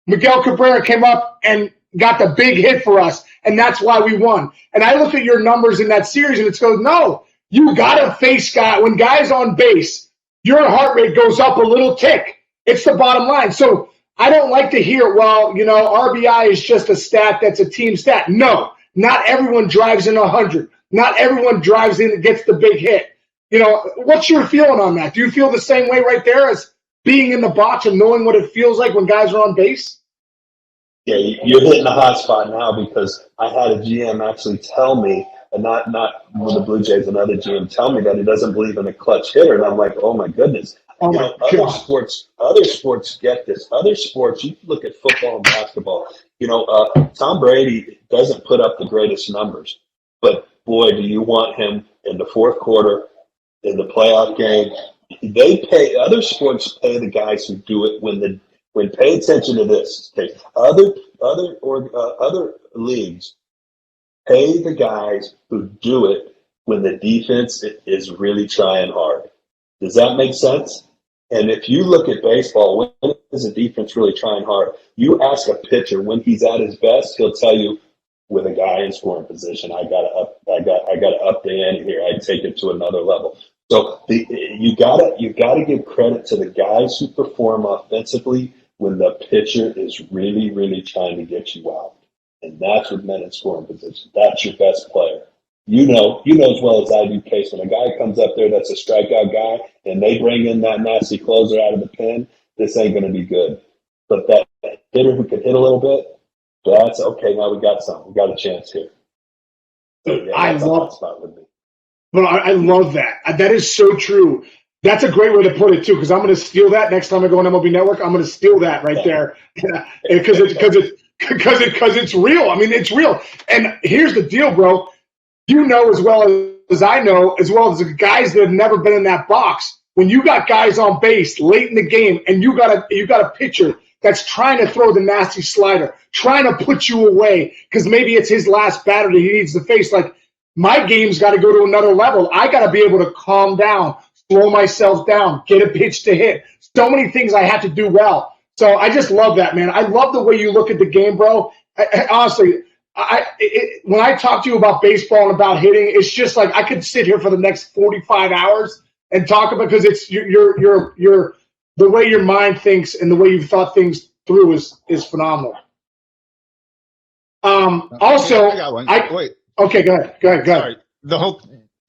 Miguel Cabrera came up and got the big hit for us, and that's why we won. And I look at your numbers in that series, and it goes, no, you got to face guy. When guys on base, your heart rate goes up a little tick. It's the bottom line. So I don't like to hear, well, RBI is just a stat that's a team stat. No, not everyone drives in 100. Not everyone drives in and gets the big hit. What's your feeling on that? Do you feel the same way right there as being in the box and knowing what it feels like when guys are on base? Yeah, you're hitting a hot spot now, because I had a GM actually tell me, and not with the Blue Jays, another GM tell me that he doesn't believe in a clutch hitter, and I'm like, oh my goodness. Other sports get this. Other sports, you look at football and basketball. Tom Brady doesn't put up the greatest numbers, but boy, do you want him in the fourth quarter in the playoff game. Other sports pay the guys who do it when pay attention to this. Okay, other leagues pay the guys who do it when the defense is really trying hard. Does that make sense? And if you look at baseball, when is the defense really trying hard? You ask a pitcher when he's at his best, he'll tell you, with a guy in scoring position, I gotta up the ante here. I take it to another level. So you gotta give credit to the guys who perform offensively when the pitcher is really, really trying to get you out. And that's what men in scoring position. That's your best player. You know as well as I do, Case, when a guy comes up there that's a strikeout guy and they bring in that nasty closer out of the pen, this ain't going to be good. But that hitter who can hit a little bit, that's okay. Now we got something. We got a chance here. So, yeah, I love that. That is so true. That's a great way to put it too, because I'm going to steal that next time I go on MLB Network. I'm going to steal that right there, because it's real. I mean, it's real. And here's the deal, bro. You know as well as I know, as well as the guys that have never been in that box. When you got guys on base late in the game, and you got a pitcher that's trying to throw the nasty slider, trying to put you away because maybe it's his last batter that he needs to face. Like, my game's got to go to another level. I got to be able to calm down, slow myself down, get a pitch to hit. So many things I have to do well. So I just love that, man. I love the way you look at the game, bro. Honestly, when I talk to you about baseball and about hitting, it's just like I could sit here for the next 45 hours and talk about, because it's you're the way your mind thinks and the way you've thought things through is phenomenal. Also, I got one. Wait. Okay, go ahead. Sorry.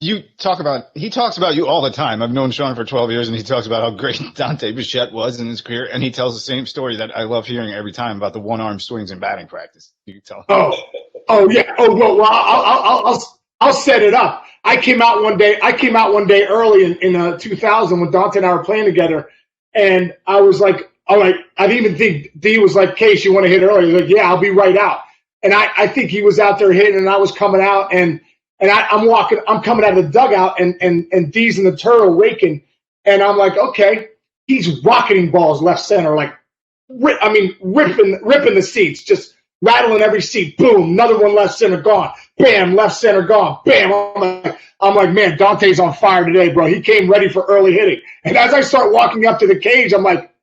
He talks about you all the time. I've known Sean for 12 years, and he talks about how great Dante Bichette was in his career, and he tells the same story that I love hearing every time about the one-arm swings in batting practice. You can tell. Oh yeah. Oh well, I'll set it up. I came out one day early in 2000 when Dante and I were playing together, and I was like, all right. I didn't even think D was like, Case, you want to hit early? He was like, yeah, I'll be right out. And I think he was out there hitting, and I was coming out, and I'm coming out of the dugout, and D's in the turtle raking, and I'm like, okay, he's rocketing balls left center, like, ripping the seats, just rattling every seat. Boom, another one left center gone. Bam, left center gone. Bam. I'm like, man, Dante's on fire today, bro. He came ready for early hitting. And as I start walking up to the cage, I'm like,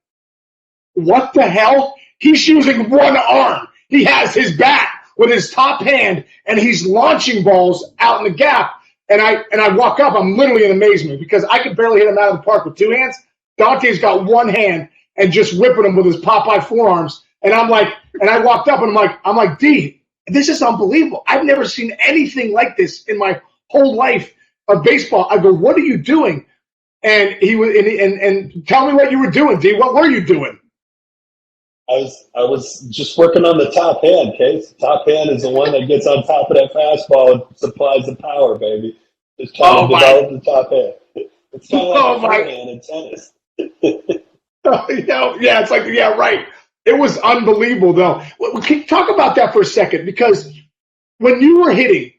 what the hell? He's using one arm. He has his bat with his top hand, and he's launching balls out in the gap. And I walk up, I'm literally in amazement, because I could barely hit him out of the park with two hands. Dante's got one hand and just whipping him with his Popeye forearms. And I'm like, and I walked up and I'm like, D, this is unbelievable. I've never seen anything like this in my whole life of baseball. I go, what are you doing? And he was, and tell me what you were doing, D. What were you doing? I was just working on the top hand, Case. Top hand is the one that gets on top of that fastball and supplies the power, baby. Just trying to develop the top hand. It's kind of like the forehand in tennis. Yeah, it's like, yeah, right. It was unbelievable, though. Can you talk about that for a second? Because when you were hitting,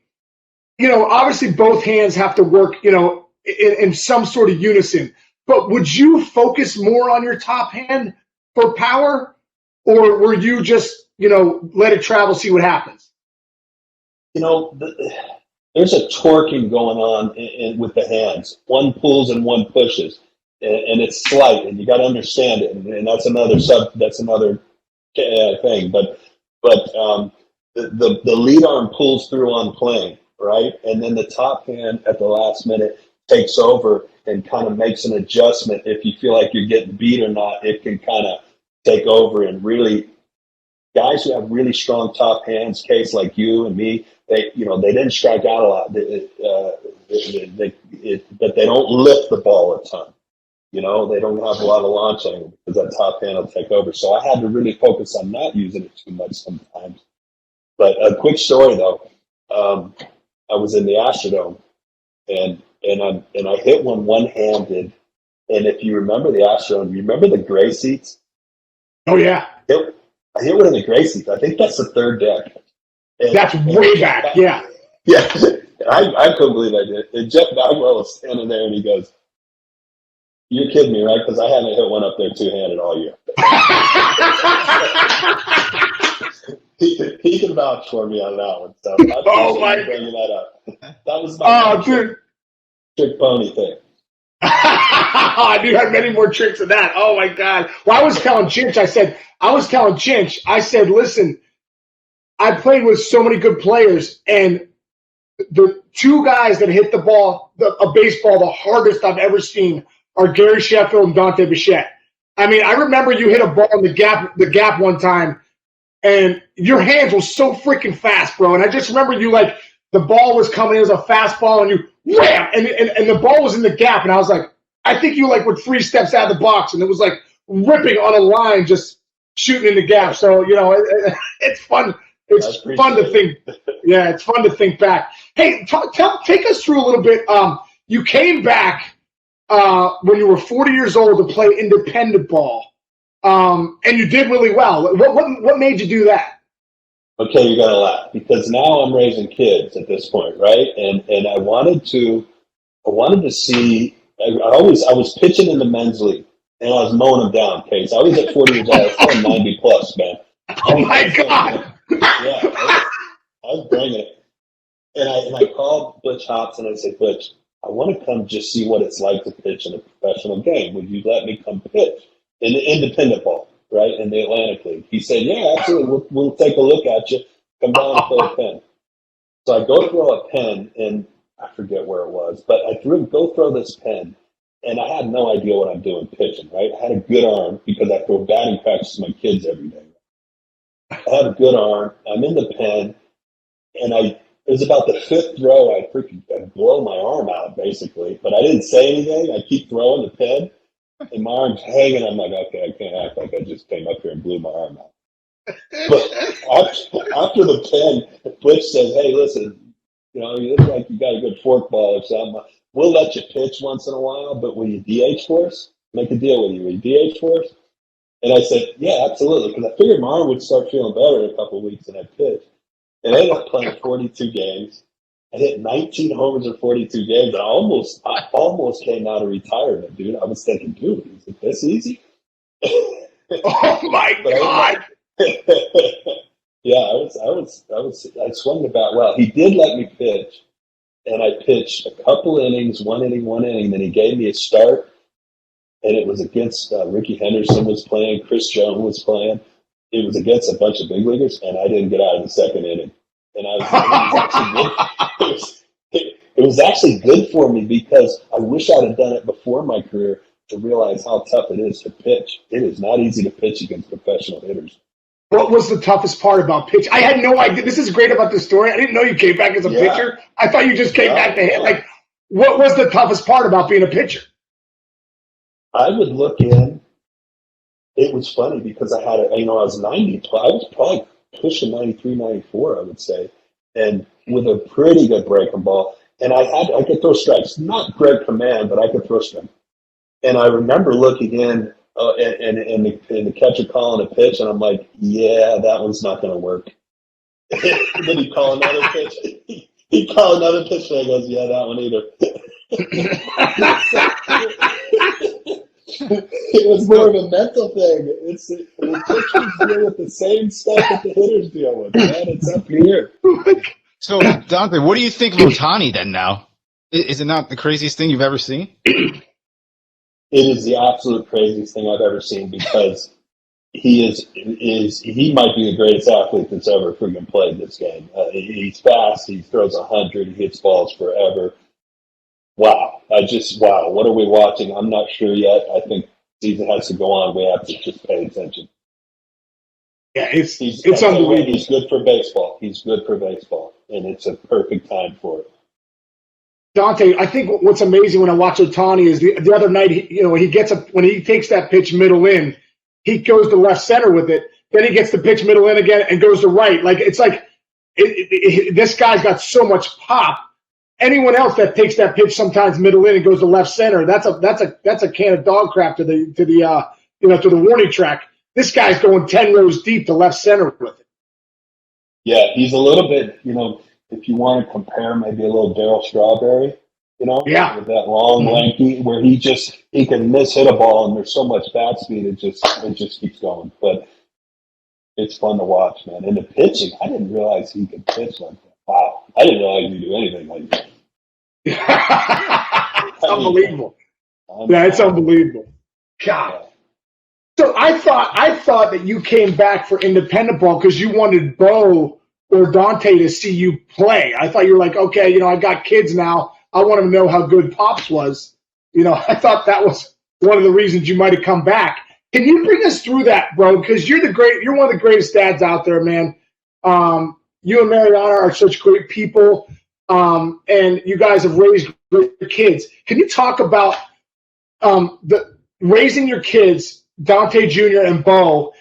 obviously both hands have to work, in some sort of unison. But would you focus more on your top hand for power? Or were you just, let it travel, see what happens? There's a torquing going on with the hands. One pulls and one pushes. And it's slight, and you got to understand it, and that's another thing. But the lead arm pulls through on playing, right, and then the top hand at the last minute takes over and kind of makes an adjustment. If you feel like you're getting beat or not, it can kind of take over. And really, guys who have really strong top hands, Case, like you and me, they didn't strike out a lot, but they don't lift the ball a ton. They don't have a lot of launch angle because that top hand will take over. So I had to really focus on not using it too much sometimes. But a quick story though, I was in the Astrodome and I hit one one-handed. And if you remember the Astrodome, you remember the gray seats? Oh yeah. I hit one of the gray seats. I think that's the third deck. And, that's way back. Yeah. Yeah. I couldn't believe I did. And Jeff Bagwell was standing there and he goes, "You're kidding me, right? Because I haven't hit one up there two-handed all year." he can vouch for me on that one. So I'm bringing that up. That was my trick pony thing. I do have many more tricks than that. Oh my God. Well, I was telling Chinch, I said, listen, I played with so many good players, and the two guys that hit the ball, a baseball, the hardest I've ever seen are Gary Sheffield and Dante Bichette. I mean, I remember you hit a ball in the gap one time, and your hands were so freaking fast, bro. And I just remember you, like, the ball was coming, it was a fastball, and you wham, and the ball was in the gap, and I was like, I think you were 3 steps out of the box, and it was like ripping on a line, just shooting in the gap. So it's fun. It's fun to think. Yeah, it's fun to think back. Hey, take us through a little bit. You came back when you were 40 years old to play independent ball, and you did really well. What made you do that? Okay, you gotta laugh because now I'm raising kids at this point, right? And I wanted to see. I was pitching in the men's league, and I was mowing them down. Case I was at 40 years old. I was playing 90+, man. Oh my God! Yeah, I was bringing it. And I called Butch Hops and I said, Butch, I want to come just see what it's like to pitch in a professional game. Would you let me come pitch in the independent ball, right, in the Atlantic League? He said, yeah, absolutely. We'll take a look at you. Come down and throw a pen. So I go throw a pen, and I forget where it was, but I go throw this pen, and I had no idea what I'm doing pitching, right? I had a good arm because I throw batting practice to my kids every day. I had a good arm. I'm in the pen, and it was about the 5th throw. I blow my arm out, basically. But I didn't say anything. I keep throwing the pen, and my arm's hanging. I'm like, okay, I can't act like I just came up here and blew my arm out. But after the pen, Butch says, hey, listen, you look like you got a good forkball or something. We'll let you pitch once in a while, but will you DH for us? Make a deal with you. Will you DH for us? And I said, yeah, absolutely, because I figured my arm would start feeling better in a couple of weeks, and I'd pitch. And I ended up playing 42 games. I hit 19 homers in 42 games. I almost came out of retirement, dude. I was thinking, dude, is it this easy? Oh my God! Yeah, I swung the bat well. He did let me pitch, and I pitched a couple innings, one inning. Then he gave me a start, and it was against Ricky Henderson was playing, Chris Jones was playing. It was against a bunch of big leaguers, and I didn't get out of the second inning. And it was actually good for me because I wish I'd have done it before my career to realize how tough it is to pitch. It is not easy to pitch against professional hitters. What was the toughest part about pitch? I had no idea. This is great about this story. I didn't know you came back as a pitcher. I thought you just came back to hit. Like, what was the toughest part about being a pitcher? I would look in. It was funny because I had, I was 90. I was probably pushing 93, 94, I would say, and with a pretty good breaking ball. And I could throw strikes, not great command, but I could throw strikes. And I remember looking in and the catcher calling a pitch, and I'm like, yeah, that one's not going to work. And then he'd call another pitch. He'd call another pitch, and I goes, yeah, that one either. It was more of a mental thing. The pitchers deal with the same stuff that the hitters deal with, man. It's up here. So, Dante, what do you think of Ohtani then now? Is it not the craziest thing you've ever seen? It is the absolute craziest thing I've ever seen because he might be the greatest athlete that's ever freaking played this game. He's fast. He throws 100. He hits balls forever. Wow. Wow. What are we watching? I'm not sure yet. I think the season has to go on. We have to just pay attention. Yeah, it's unbelievable. He's good for baseball. He's good for baseball, and it's a perfect time for it. Dante, I think what's amazing when I watch Ohtani is the other night, when he takes that pitch middle in, he goes to left center with it. Then he gets the pitch middle in again and goes to right. Like it's like this guy's got so much pop. Anyone else that takes that pitch sometimes middle in and goes to left center, that's a can of dog crap to the warning track. This guy's going 10 rows deep to left center with it. Yeah, he's a little bit, if you want to compare maybe a little Darryl Strawberry, with that long, lanky, where he can hit a ball and there's so much bat speed, it just keeps going. But it's fun to watch, man. And the pitching, I didn't realize he could pitch like that. Wow. I didn't realize he could do anything like that. It's unbelievable. Yeah, it's unbelievable. God. So I thought that you came back for independent ball because you wanted Bo or Dante to see you play. I thought you were like, okay, I got kids now. I want them to know how good Pops was. I thought that was one of the reasons you might have come back. Can you bring us through that, bro? Because you're one of the greatest dads out there, man. You and Mariana are such great people, and you guys have raised great kids. Can you talk about raising your kids, Dante Jr. and Bo?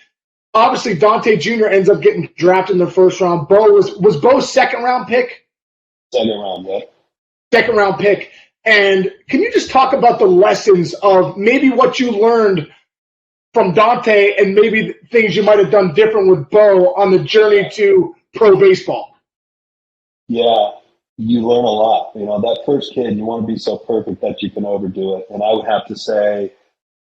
Obviously, Dante Jr. ends up getting drafted in the first round. Bo was Bo's second round pick? Second round, yeah. Second round pick. And can you just talk about the lessons of maybe what you learned from Dante and maybe things you might have done different with Bo on the journey to pro baseball? Yeah, you learn a lot. That first kid, you want to be so perfect that you can overdo it. And I would have to say,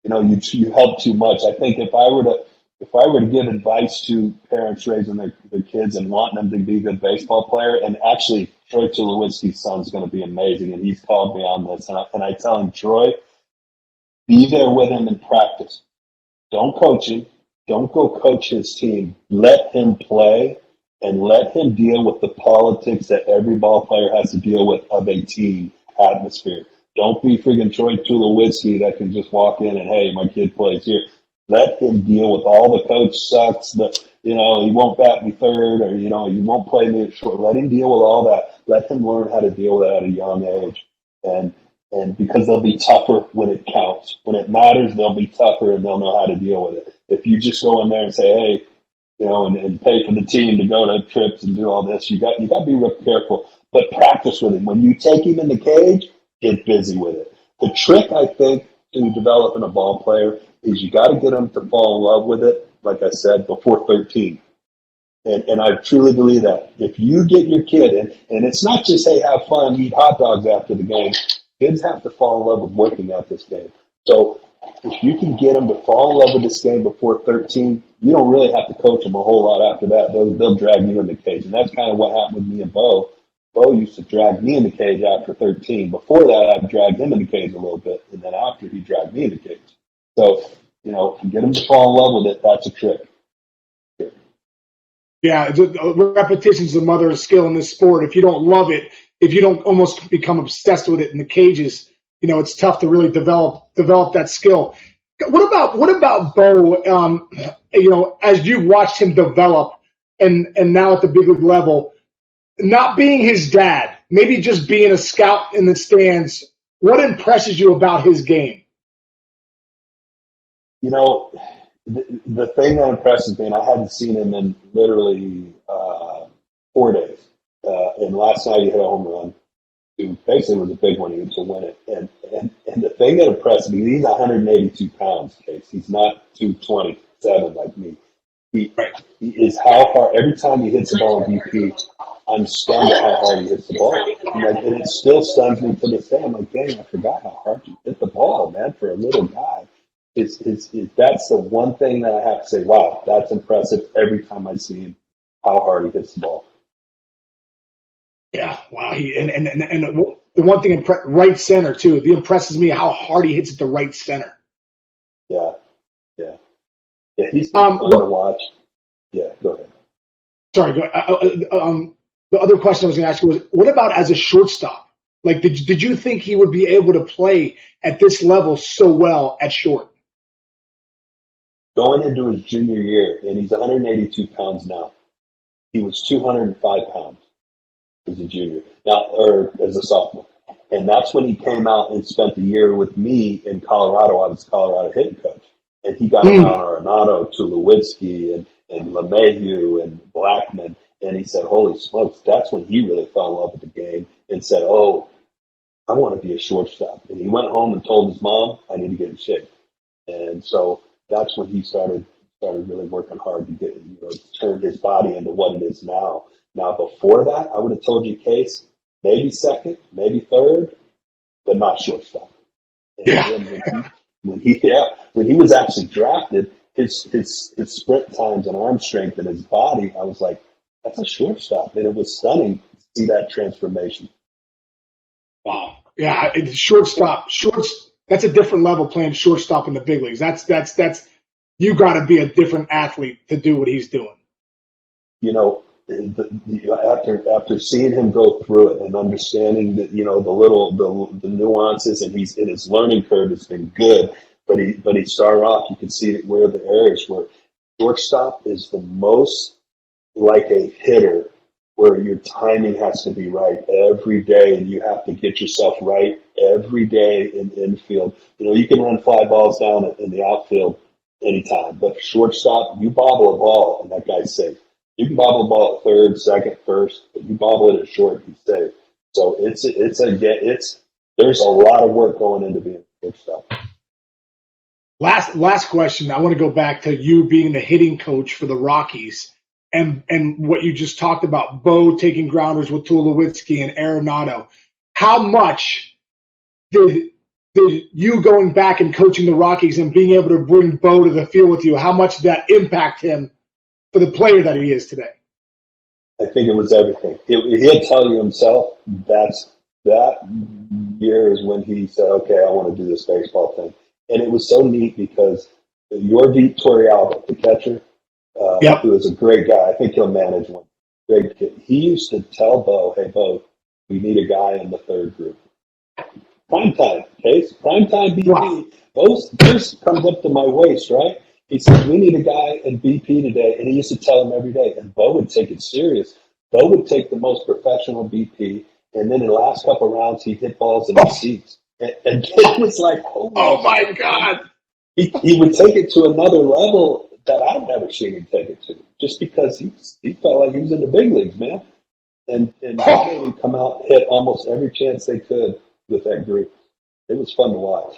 you help too much. I think if I were to give advice to parents raising their kids and wanting them to be a good baseball player, and actually Troy Tulowitzki's son is going to be amazing, and he's called me on this, and I tell him, Troy, be there with him in practice. Don't coach him. Don't go coach his team. Let him play and let him deal with the politics that every ball player has to deal with of a team atmosphere. Don't be friggin' Troy Tulowitzki that can just walk in and, hey, my kid plays here. Let him deal with all the coach sucks, he won't bat me third, or, he won't play me at short. Let him deal with all that. Let him learn how to deal with that at a young age. And because they'll be tougher when it counts. When it matters, they'll be tougher and they'll know how to deal with it. If you just go in there and say, hey, and pay for the team to go to trips and do all this, you got to be real careful. But practice with him. When you take him in the cage, get busy with it. The trick, I think, to developing a ball player is you got to get them to fall in love with it, like I said, before 13. And I truly believe that. If you get your kid, and it's not just, hey, have fun, eat hot dogs after the game. Kids have to fall in love with working at this game. So if you can get them to fall in love with this game before 13, you don't really have to coach them a whole lot after that. They'll drag you in the cage. And that's kind of what happened with me and Bo. Bo used to drag me in the cage after 13. Before that, I dragged him in the cage a little bit. And then after, he dragged me in the cage. So, get them to fall in love with it, that's a trick. Yeah, repetition is the mother of skill in this sport. If you don't love it, if you don't almost become obsessed with it in the cages, it's tough to really develop that skill. What about Bo? As you've watched him develop, and now at the big league level, not being his dad, maybe just being a scout in the stands. What impresses you about his game? The thing that impresses me, and I hadn't seen him in literally 4 days. And last night he hit a home run. It basically was a big one to win it. And the thing that impressed me, he's 182 pounds, Case. He's not 227 like me. He is how hard, every time he hits the ball in BP, I'm stunned at how hard he hits the ball. And it still stuns me to this day. I'm like, dang, I forgot how hard you hit the ball, man, for a little guy. That's the one thing that I have to say, wow, that's impressive every time I see him, how hard he hits the ball. Yeah, wow. And the one thing, right center, too. It impresses me how hard he hits at the right center. Yeah, he's fun to watch. Yeah, go ahead. Sorry, go ahead. The other question I was going to ask you was, what about as a shortstop? Like, did you think he would be able to play at this level so well at short? Going into his junior year, and he's 182 pounds now. He was 205 pounds as a junior, or as a sophomore. And that's when he came out and spent a year with me in Colorado. I was Colorado hitting coach. And he got around Arenado, Tulowitzki, and LeMahieu, and Blackman. And he said, holy smokes, that's when he really fell in love with the game and said, oh, I want to be a shortstop. And he went home and told his mom, I need to get in shape. And so that's when he started really working hard to get, turn his body into what it is now. Now, before that, I would have told you, Case, maybe second, maybe third, but not shortstop. And when he was actually drafted, his sprint times and arm strength and his body, I was like, that's a shortstop. And it was stunning to see that transformation. Wow. Yeah, shortstop. That's a different level playing shortstop in the big leagues. That's you got to be a different athlete to do what he's doing. After seeing him go through it and understanding that the nuances, and his learning curve has been good, but he started off, you can see where the areas were. Shortstop is the most like a hitter, where your timing has to be right every day, and you have to get yourself right every day in infield. You can run fly balls down in the outfield anytime, but shortstop, you bobble a ball and that guy's safe. You can bobble a ball at third, second, first, but you bobble it at short, he's safe. So there's a lot of work going into being a shortstop. Last question. I want to go back to you being the hitting coach for the Rockies. And what you just talked about, Bo taking grounders with Tulowitzki and Arenado. How much did you going back and coaching the Rockies and being able to bring Bo to the field with you, how much did that impact him for the player that he is today? I think it was everything. He'll tell you himself that year is when he said, okay, I want to do this baseball thing. And it was so neat because Yorvit Torrealba, the catcher, who is a great guy. I think he'll manage one. Great kid. He used to tell Bo, hey, Bo, we need a guy in the third group. Primetime, Case. Primetime BP. Wow. Bo's comes up to my waist, right? He says, we need a guy in BP today. And he used to tell him every day. And Bo would take it serious. Bo would take the most professional BP. And then in the last couple of rounds, he'd hit balls in the seats. And it was like, oh my God. He would take it to another level that I've never seen him take it to, just because he felt like he was in the big leagues, man. And they would come out and hit almost every chance they could with that group. It was fun to watch.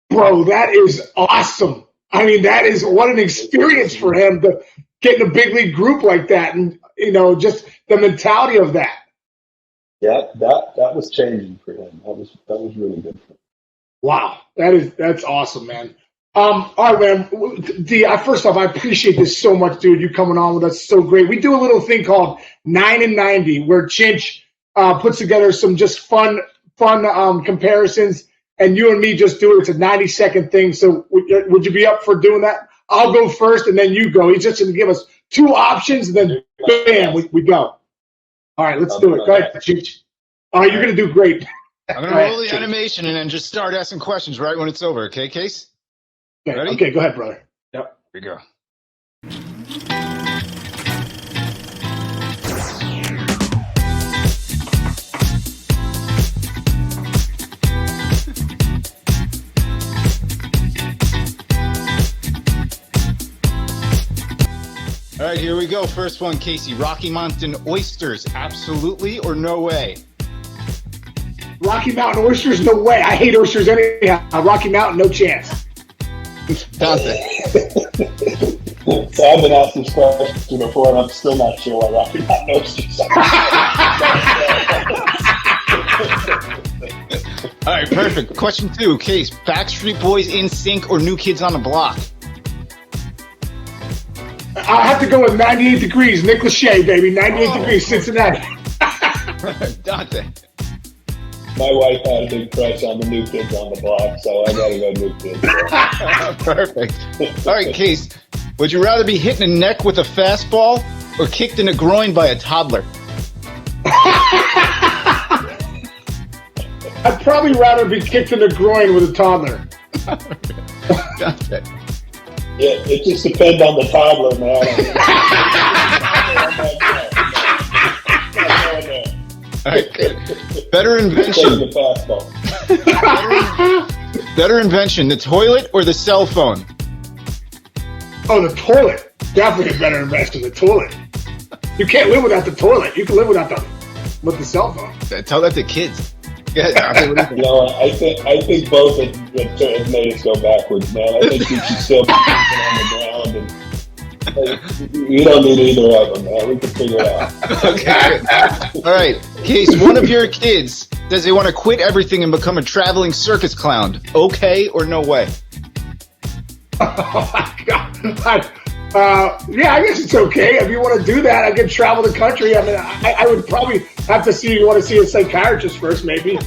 Bro, that is awesome. I mean, that is what an experience for him to get in a big league group like that, and just the mentality of that. Yeah, that was changing for him. That was really good for him. Wow, that's awesome, man. All right, man. D, first off, I appreciate this so much, dude. You coming on with us, so great. We do a little thing called 9 and 90, where Chinch puts together some just fun comparisons, and you and me just do it. It's a 90-second thing. So would you be up for doing that? I'll go first, and then you go. He's just going to give us two options, and then bam, we go. All right, let's do it. Go ahead, Chinch. All right, you're going to do great. I'm going to roll the animation and then just start asking questions right when it's over. Okay, Case? Ready? Okay, go ahead, brother. Yep. Here we go. All right, here we go. First one, Casey. Rocky Mountain oysters, absolutely or no way? Rocky Mountain oysters, no way. I hate oysters anyhow. Rocky Mountain, no chance. Dante. So I've been asked this question before, and I'm still not sure why Rocky Mountain oysters. All right, perfect. Question 2, Case. Backstreet Boys, In Sync, or New Kids on the Block? I'll have to go with 98 Degrees. Nick Lachey, baby. 98 Degrees, Cincinnati. Dante. My wife had a big crush on the New Kids on the Block, so I gotta go New Kids. Perfect. All right, Case. Would you rather be hit in the neck with a fastball or kicked in the groin by a toddler? I'd probably rather be kicked in the groin with a toddler. Dante. Yeah, it just depends on the toddler, man. All right, good. Better invention. The fastball. Better invention, the toilet or the cell phone? Oh, the toilet. Definitely a better invention, the toilet. You can't live without the toilet. You can live without with the cell phone. Tell that to kids. Yeah, Dante, what do you think? No, I think both have made us go backwards, man. I think you should still be on the ground, and you don't need either of them, man. We can figure it out. Okay. All right, Case. One of your kids says they want to quit everything and become a traveling circus clown. Okay or no way? Oh my God. Yeah, I guess it's okay. If you want to do that, I can travel the country. I mean, I would probably have to want to see a psychiatrist first, maybe.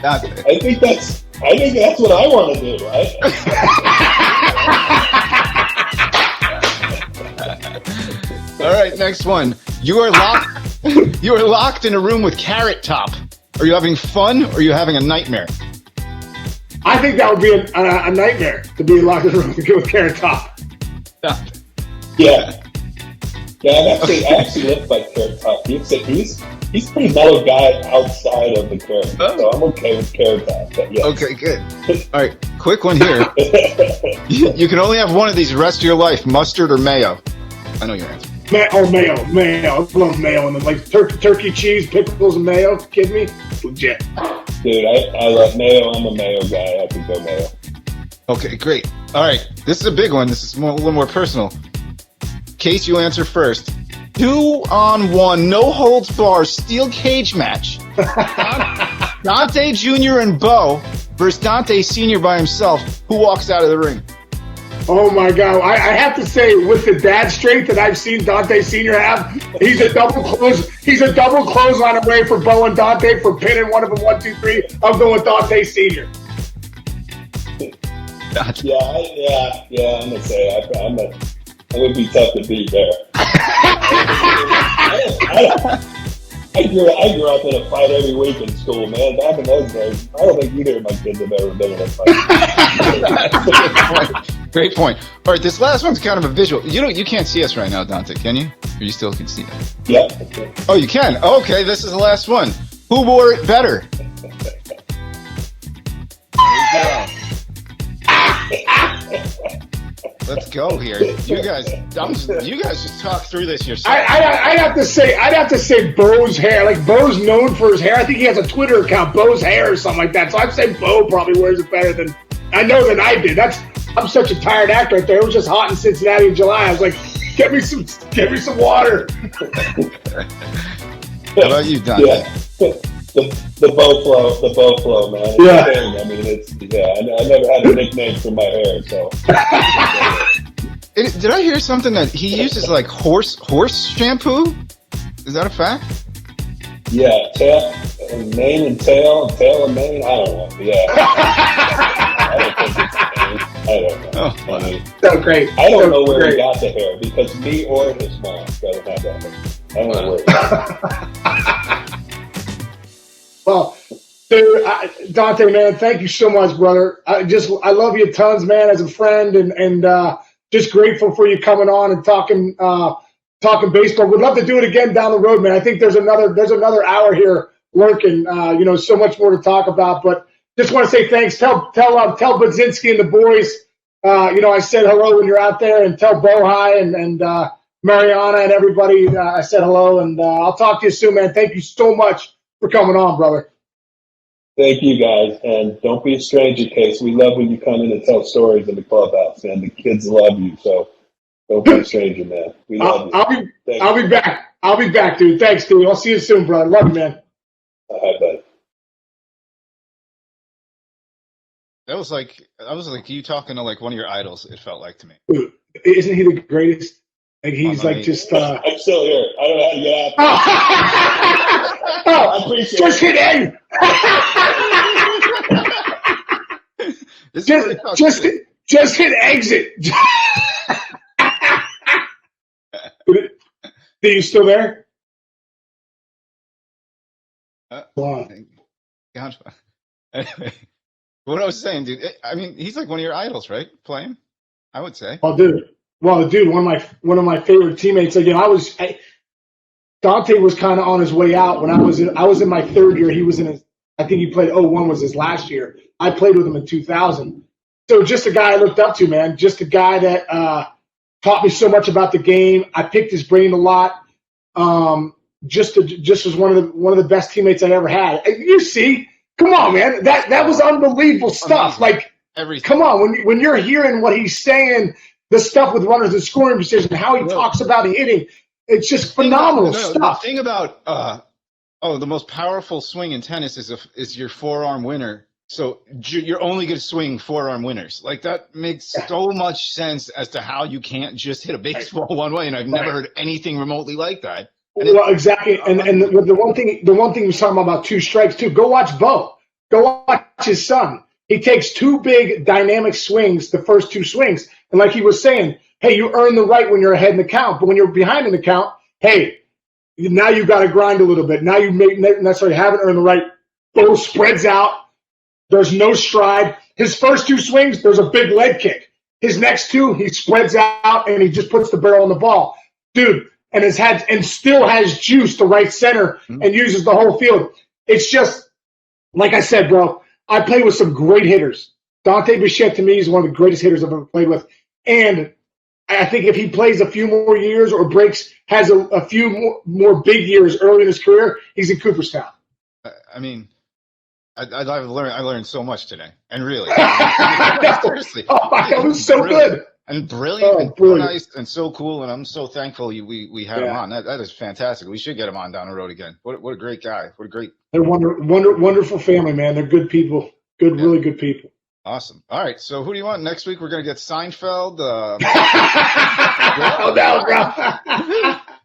I think that's what I want to do, right? All right, next one. You are locked in a room with Carrot Top. Are you having fun or are you having a nightmare? I think that would be a nightmare to be locked in a room with Carrot Top. Yeah. Yeah, I actually lived by Carrot Top. He's a pretty mellow guy outside of the Carrot Top, so I'm okay with Carrot Top. But yeah. Okay, good. All right, quick one here. You can only have one of these the rest of your life, mustard or mayo. I know your answer. Mayo. I love mayo. And then like turkey cheese, pickles, and mayo. You kidding me? It's legit. Dude, I love mayo. I'm a mayo guy. I could go mayo. Okay, great. All right, this is a big one. This is a little more personal. Case, you answer first. 2-on-1, no holds barred, steel cage match. Dante Jr. and Bo versus Dante Sr. by himself. Who walks out of the ring? Oh my God! I have to say, with the dad strength that I've seen Dante Sr. have, he's a double clothesline away for Bo and Dante for pinning one of them 1, 2, 3. I'm going with Dante Sr. Yeah. I'm gonna say it would be tough to beat there. I grew up in a fight every week in school, man. Back in those days, I don't think either of my kids have ever been in a fight. Great point. All right, this last one's kind of a visual. You can't see us right now, Dante, can you? Or you still can see us? Yeah. Oh, you can? Okay, this is the last one. Who wore it better? There we go. Let's go here. You guys just talk through this yourself. I'd have to say Bo's hair. Like Bo's known for his hair. I think he has a Twitter account, Bo's hair or something like that. So I'd say Bo probably wears it better than I did. I'm such a tired actor out there. It was just hot in Cincinnati in July. I was like, get me some water. How about you, Dante? Yeah. The bow flow, man. Yeah. I mean, I never had a nickname for my hair, so. Did I hear something that he uses like horse shampoo? Is that a fact? Yeah, mane and tail and mane. I don't know. Yeah. I don't know. Oh, I mean, So great. I don't know where he got the hair because me or his mom doesn't have that hair. I don't know where. Well, dude, Dante, man, thank you so much, brother. I love you tons, man, as a friend, and just grateful for you coming on and talking baseball. Would love to do it again down the road, man. I think there's another hour here lurking. So much more to talk about, but just want to say thanks. Tell Budzinski and the boys, I said hello when you're out there, and tell Bohai and Mariana and everybody I said hello, and I'll talk to you soon, man. Thank you so much for coming on, brother. Thank you, guys, and don't be a stranger, Case. We love when you come in and tell stories in the clubhouse, man. The kids love you, so don't be a stranger, man. We love you. I'll be back. I'll be back, dude. Thanks, dude. I'll see you soon, brother. Love you, man. All right, buddy. That was like you talking to like one of your idols. It felt like to me. Dude, isn't he the greatest? Like he's like just. I'm still here. I don't know how to get out. I appreciate just hit end. just hit exit. Are you still there? Anyway, what I was saying, dude. I mean, he's like one of your idols, right? Playing, I would say. Oh, dude. Well, dude, one of my favorite teammates. Again, Dante was kind of on his way out when I was in my third year. He was in his. I think he played 01 was his last year. I played with him in 2000. So just a guy I looked up to, man. Just a guy that taught me so much about the game. I picked his brain a lot. Just as one of the best teammates I ever had. You see, come on, man. That was unbelievable stuff. Amazing. Like, everything. Come on, when you're hearing what he's saying, the stuff with runners and scoring position, how he talks about hitting, it's just phenomenal stuff. The thing about the most powerful swing in tennis is your forearm winner. So you're only going to swing forearm winners. Like that makes so much sense as to how you can't just hit a baseball one way. And I've never heard anything remotely like that. Well, exactly. And the one thing he was talking about 2 strikes too. Go watch Bo. Go watch his son. He takes 2 big dynamic swings, the first 2 swings. And like he was saying, hey, you earn the right when you're ahead in the count. But when you're behind in the count, hey, now you've got to grind a little bit. Now you may necessarily haven't earned the right. Bo spreads out. There's no stride. His first 2 swings, there's a big leg kick. His next 2, he spreads out and he just puts the barrel on the ball. Dude, and still has juice to right center and uses the whole field. It's just, like I said, bro, I play with some great hitters. Dante Bichette, to me, is one of the greatest hitters I've ever played with. And I think if he plays a few more years or has a few more big years early in his career, he's in Cooperstown. I mean, I learned so much today. And really. Seriously. Oh, my God, it was so good. And brilliant, and so nice, and so cool, and I'm so thankful we had him on. That is fantastic. We should get him on down the road again. What a great guy. What a great. They're wonderful family, man. They're good people. Really good people. Awesome. All right, so who do you want next week? We're gonna get Seinfeld. Oh no, bro.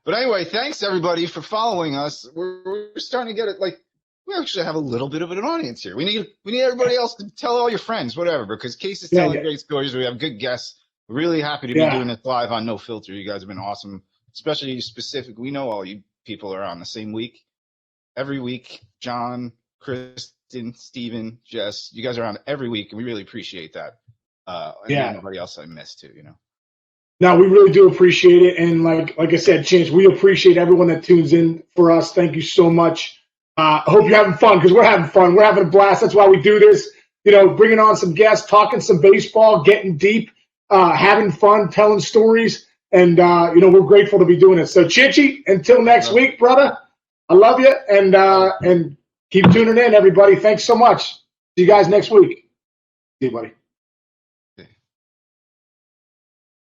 But anyway, thanks everybody for following us. We're starting to get it. Like we actually have a little bit of an audience here. We need everybody else to tell all your friends, whatever, because Case is telling great stories. We have good guests. Really happy to be doing this live on No Filter. You guys have been awesome, especially specific. We know all you people are on the same week. Every week, John, Kristen, Steven, Jess, you guys are on every week, and we really appreciate that. And anybody else I missed too, No, we really do appreciate it. And like I said, Chinch, we appreciate everyone that tunes in for us. Thank you so much. I hope you're having fun because we're having fun. We're having a blast. That's why we do this. Bringing on some guests, talking some baseball, getting deep. Having fun, telling stories, and we're grateful to be doing it. So, Chinchy, until next week, brother, I love you, and keep tuning in, everybody. Thanks so much. See you guys next week. See you, buddy.